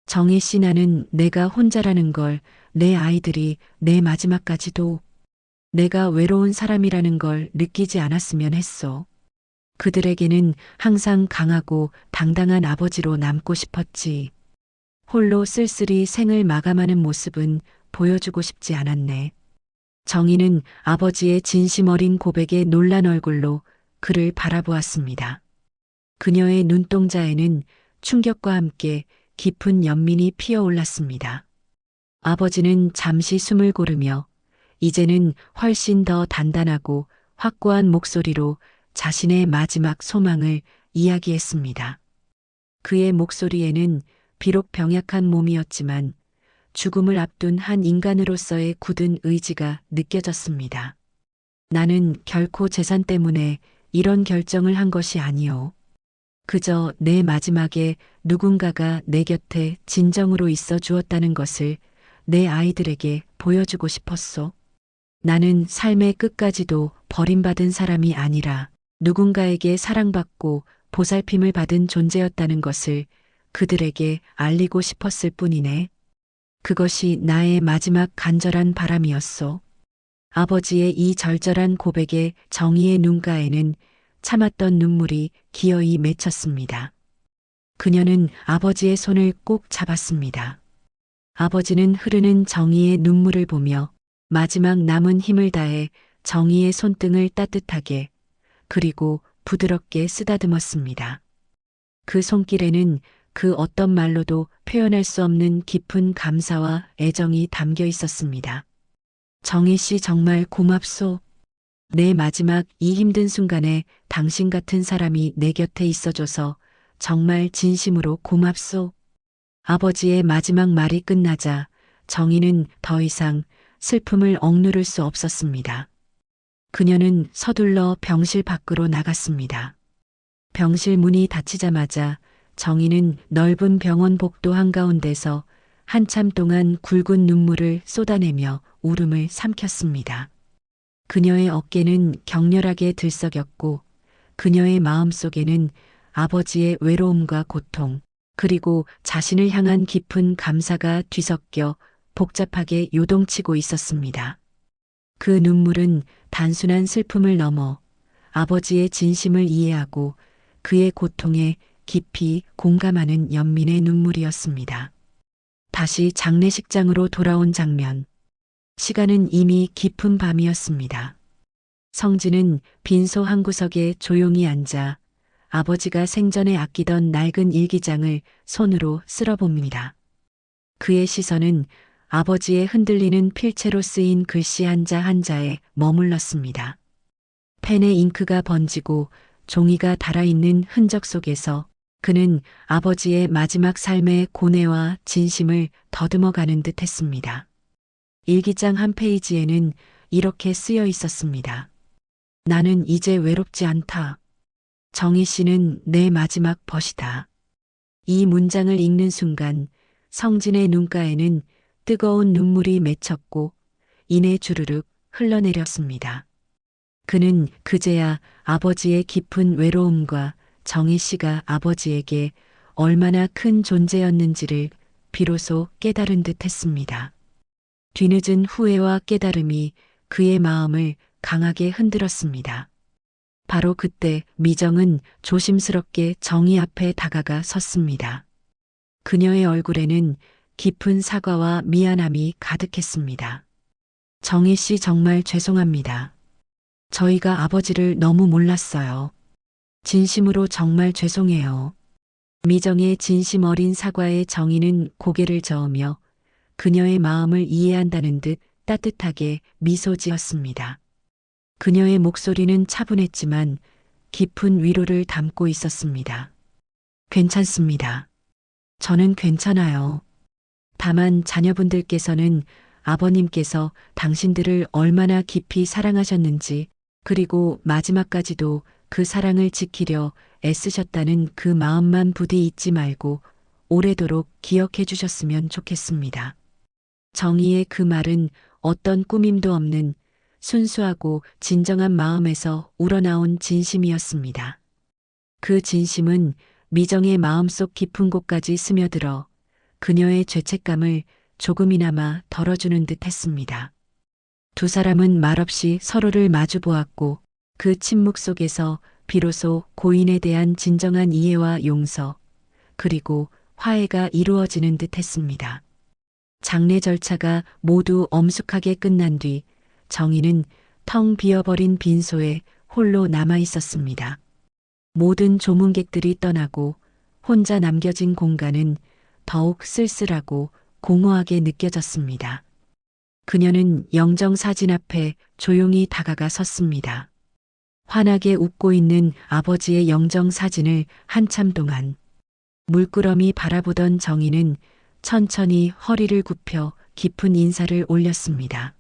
정희 씨, 나는 내가 혼자라는 걸, 내 아이들이, 내 마지막까지도 내가 외로운 사람이라는 걸 느끼지 않았으면 했어. 그들에게는 항상 강하고 당당한 아버지로 남고 싶었지. 홀로 쓸쓸히 생을 마감하는 모습은 보여주고 싶지 않았네. 정희는 아버지의 진심 어린 고백에 놀란 얼굴로 그를 바라보았습니다. 그녀의 눈동자에는 충격과 함께 깊은 연민이 피어올랐습니다. 아버지는 잠시 숨을 고르며 이제는 훨씬 더 단단하고 확고한 목소리로 자신의 마지막 소망을 이야기했습니다. 그의 목소리에는 비록 병약한 몸이었지만 죽음을 앞둔 한 인간으로서의 굳은 의지가 느껴졌습니다. 나는 결코 재산 때문에 이런 결정을 한 것이 아니오. 그저 내 마지막에 누군가가 내 곁에 진정으로 있어 주었다는 것을 내 아이들에게 보여주고 싶었소. 나는 삶의 끝까지도 버림받은 사람이 아니라 누군가에게 사랑받고 보살핌을 받은 존재였다는 것을 그들에게 알리고 싶었을 뿐이네. 그것이 나의 마지막 간절한 바람이었소. 아버지의 이 절절한 고백에 정희의 눈가에는 참았던 눈물이 기어이 맺혔습니다. 그녀는 아버지의 손을 꼭 잡았습니다. 아버지는 흐르는 정희의 눈물을 보며 마지막 남은 힘을 다해 정희의 손등을 따뜻하게 그리고 부드럽게 쓰다듬었습니다. 그 손길에는 그 어떤 말로도 표현할 수 없는 깊은 감사와 애정이 담겨 있었습니다. 정희 씨, 정말 고맙소. 내 마지막 이 힘든 순간에 당신 같은 사람이 내 곁에 있어줘서 정말 진심으로 고맙소. 아버지의 마지막 말이 끝나자 정희는 더 이상 슬픔을 억누를 수 없었습니다. 그녀는 서둘러 병실 밖으로 나갔습니다. 병실 문이 닫히자마자 정희는 넓은 병원 복도 한가운데서 한참 동안 굵은 눈물을 쏟아내며 울음을 삼켰습니다. 그녀의 어깨는 격렬하게 들썩였고 그녀의 마음속에는 아버지의 외로움과 고통, 그리고 자신을 향한 깊은 감사가 뒤섞여 복잡하게 요동치고 있었습니다. 그 눈물은 단순한 슬픔을 넘어 아버지의 진심을 이해하고 그의 고통에 깊이 공감하는 연민의 눈물이었습니다. 다시 장례식장으로 돌아온 장면. 시간은 이미 깊은 밤이었습니다. 성진은 빈소 한 구석에 조용히 앉아 아버지가 생전에 아끼던 낡은 일기장을 손으로 쓸어봅니다. 그의 시선은 아버지의 흔들리는 필체로 쓰인 글씨 한자 한자에 머물렀습니다. 펜에 잉크가 번지고 종이가 달아있는 흔적 속에서 그는 아버지의 마지막 삶의 고뇌와 진심을 더듬어가는 듯 했습니다. 일기장 한 페이지에는 이렇게 쓰여 있었습니다. 나는 이제 외롭지 않다. 정희 씨는 내 마지막 벗이다. 이 문장을 읽는 순간 성진의 눈가에는 뜨거운 눈물이 맺혔고 이내 주르륵 흘러내렸습니다. 그는 그제야 아버지의 깊은 외로움과 정희 씨가 아버지에게 얼마나 큰 존재였는지를 비로소 깨달은 듯 했습니다. 뒤늦은 후회와 깨달음이 그의 마음을 강하게 흔들었습니다. 바로 그때 미정은 조심스럽게 정희 앞에 다가가 섰습니다. 그녀의 얼굴에는 깊은 사과와 미안함이 가득했습니다. 정희 씨 정말 죄송합니다. 저희가 아버지를 너무 몰랐어요. 진심으로 정말 죄송해요. 미정의 진심 어린 사과에 정희는 고개를 저으며 그녀의 마음을 이해한다는 듯 따뜻하게 미소 지었습니다. 그녀의 목소리는 차분했지만 깊은 위로를 담고 있었습니다. 괜찮습니다. 저는 괜찮아요. 다만 자녀분들께서는 아버님께서 당신들을 얼마나 깊이 사랑하셨는지 그리고 마지막까지도 그 사랑을 지키려 애쓰셨다는 그 마음만 부디 잊지 말고 오래도록 기억해 주셨으면 좋겠습니다. 정희의 그 말은 어떤 꾸밈도 없는 순수하고 진정한 마음에서 우러나온 진심이었습니다. 그 진심은 미정의 마음속 깊은 곳까지 스며들어 그녀의 죄책감을 조금이나마 덜어주는 듯 했습니다. 두 사람은 말없이 서로를 마주 보았고 그 침묵 속에서 비로소 고인에 대한 진정한 이해와 용서 그리고 화해가 이루어지는 듯 했습니다. 장례 절차가 모두 엄숙하게 끝난 뒤 정희는 텅 비어버린 빈소에 홀로 남아 있었습니다. 모든 조문객들이 떠나고 혼자 남겨진 공간은 더욱 쓸쓸하고 공허하게 느껴졌습니다. 그녀는 영정 사진 앞에 조용히 다가가 섰습니다. 환하게 웃고 있는 아버지의 영정 사진을 한참 동안 물끄러미 바라보던 정희는 천천히 허리를 굽혀 깊은 인사를 올렸습니다.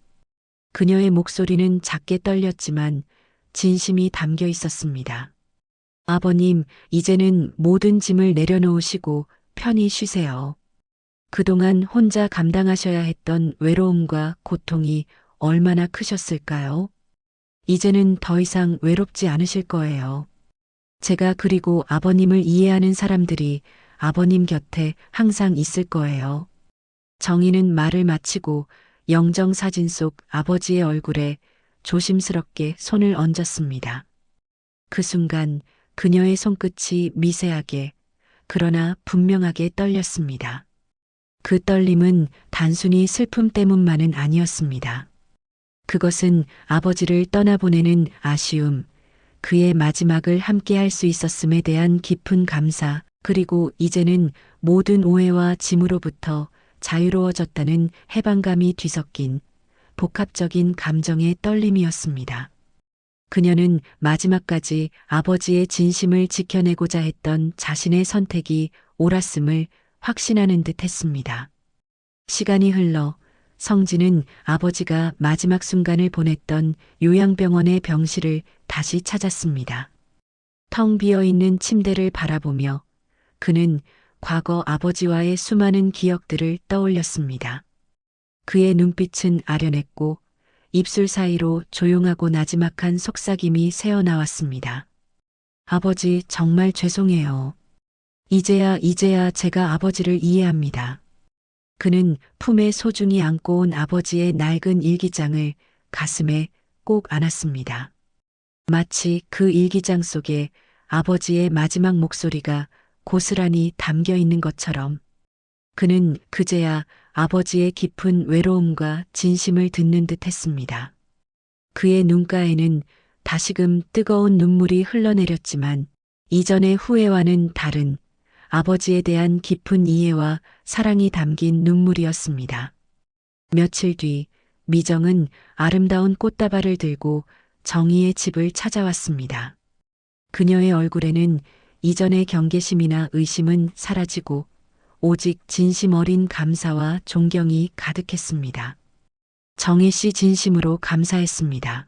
그녀의 목소리는 작게 떨렸지만 진심이 담겨 있었습니다. 아버님, 이제는 모든 짐을 내려놓으시고 편히 쉬세요. 그동안 혼자 감당하셔야 했던 외로움과 고통이 얼마나 크셨을까요? 이제는 더 이상 외롭지 않으실 거예요. 제가 그리고 아버님을 이해하는 사람들이 아버님 곁에 항상 있을 거예요. 정희는 말을 마치고 영정 사진 속 아버지의 얼굴에 조심스럽게 손을 얹었습니다. 그 순간 그녀의 손끝이 미세하게 그러나 분명하게 떨렸습니다. 그 떨림은 단순히 슬픔 때문만은 아니었습니다. 그것은 아버지를 떠나보내는 아쉬움, 그의 마지막을 함께 할 수 있었음에 대한 깊은 감사, 그리고 이제는 모든 오해와 짐으로부터 자유로워졌다는 해방감이 뒤섞인 복합적인 감정의 떨림이었습니다. 그녀는 마지막까지 아버지의 진심을 지켜내고자 했던 자신의 선택이 옳았음을 확신하는 듯 했습니다. 시간이 흘러 성진은 아버지가 마지막 순간을 보냈던 요양병원의 병실을 다시 찾았습니다. 텅 비어있는 침대를 바라보며 그는 과거 아버지와의 수많은 기억들을 떠올렸습니다. 그의 눈빛은 아련했고 입술 사이로 조용하고 나지막한 속삭임이 새어나왔습니다. 아버지, 정말 죄송해요. 이제야 제가 아버지를 이해합니다. 그는 품에 소중히 안고 온 아버지의 낡은 일기장을 가슴에 꼭 안았습니다. 마치 그 일기장 속에 아버지의 마지막 목소리가 고스란히 담겨 있는 것처럼 그는 그제야 아버지의 깊은 외로움과 진심을 듣는 듯 했습니다. 그의 눈가에는 다시금 뜨거운 눈물이 흘러내렸지만 이전의 후회와는 다른 아버지에 대한 깊은 이해와 사랑이 담긴 눈물이었습니다. 며칠 뒤 미정은 아름다운 꽃다발을 들고 정희의 집을 찾아왔습니다. 그녀의 얼굴에는 이전의 경계심이나 의심은 사라지고 오직 진심 어린 감사와 존경이 가득했습니다. 정혜 씨 진심으로 감사했습니다.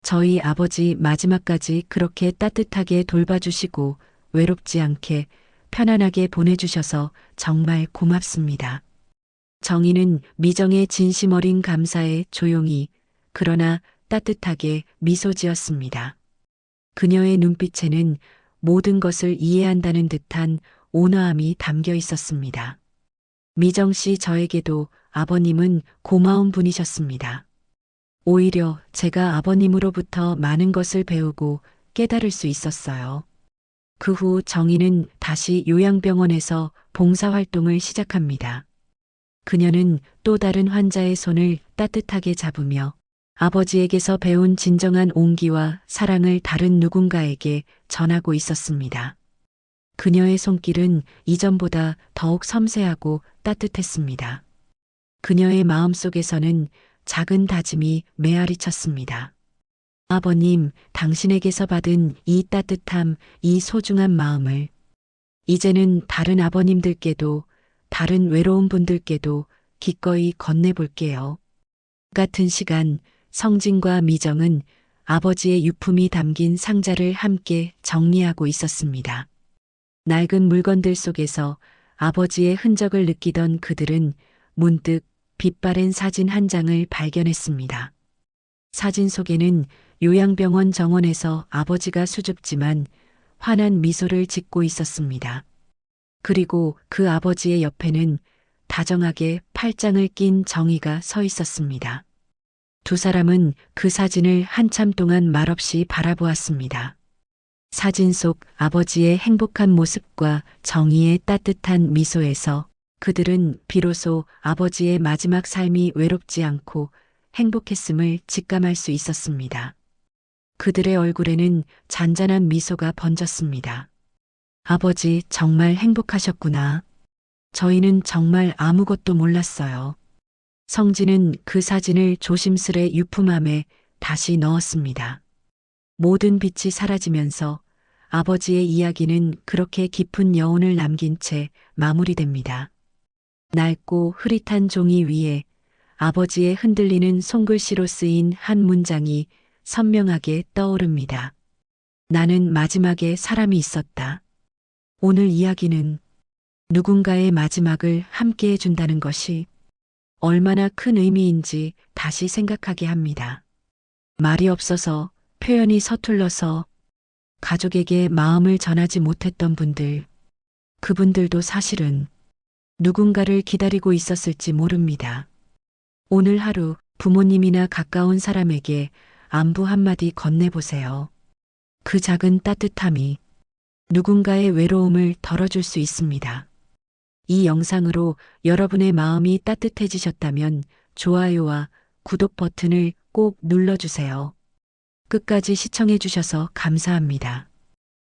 저희 아버지 마지막까지 그렇게 따뜻하게 돌봐주시고 외롭지 않게 편안하게 보내주셔서 정말 고맙습니다. 정희는 미정의 진심 어린 감사에 조용히 그러나 따뜻하게 미소 지었습니다. 그녀의 눈빛에는 모든 것을 이해한다는 듯한 온화함이 담겨 있었습니다. 미정 씨, 저에게도 아버님은 고마운 분이셨습니다. 오히려 제가 아버님으로부터 많은 것을 배우고 깨달을 수 있었어요. 그 후 정희는 다시 요양병원에서 봉사활동을 시작합니다. 그녀는 또 다른 환자의 손을 따뜻하게 잡으며 아버지에게서 배운 진정한 온기와 사랑을 다른 누군가에게 전하고 있었습니다. 그녀의 손길은 이전보다 더욱 섬세하고 따뜻했습니다. 그녀의 마음속에서는 작은 다짐이 메아리 쳤습니다. 아버님, 당신에게서 받은 이 따뜻함, 이 소중한 마음을 이제는 다른 아버님들께도, 다른 외로운 분들께도 기꺼이 건네볼게요. 같은 시간 성진과 미정은 아버지의 유품이 담긴 상자를 함께 정리하고 있었습니다. 낡은 물건들 속에서 아버지의 흔적을 느끼던 그들은 문득 빛바랜 사진 한 장을 발견했습니다. 사진 속에는 요양병원 정원에서 아버지가 수줍지만 환한 미소를 짓고 있었습니다. 그리고 그 아버지의 옆에는 다정하게 팔짱을 낀 정희가 서 있었습니다. 두 사람은 그 사진을 한참 동안 말없이 바라보았습니다. 사진 속 아버지의 행복한 모습과 정희의 따뜻한 미소에서 그들은 비로소 아버지의 마지막 삶이 외롭지 않고 행복했음을 직감할 수 있었습니다. 그들의 얼굴에는 잔잔한 미소가 번졌습니다. 아버지 정말 행복하셨구나. 저희는 정말 아무것도 몰랐어요. 성진은 그 사진을 조심스레 유품함에 다시 넣었습니다. 모든 빛이 사라지면서 아버지의 이야기는 그렇게 깊은 여운을 남긴 채 마무리됩니다. 낡고 흐릿한 종이 위에 아버지의 흔들리는 손글씨로 쓰인 한 문장이 선명하게 떠오릅니다. 나는 마지막에 사람이 있었다. 오늘 이야기는 누군가의 마지막을 함께 해준다는 것이 얼마나 큰 의미인지 다시 생각하게 합니다. 말이 없어서, 표현이 서툴러서 가족에게 마음을 전하지 못했던 분들, 그분들도 사실은 누군가를 기다리고 있었을지 모릅니다. 오늘 하루 부모님이나 가까운 사람에게 안부 한마디 건네보세요. 그 작은 따뜻함이 누군가의 외로움을 덜어줄 수 있습니다. 이 영상으로 여러분의 마음이 따뜻해지셨다면 좋아요와 구독 버튼을 꼭 눌러주세요. 끝까지 시청해주셔서 감사합니다.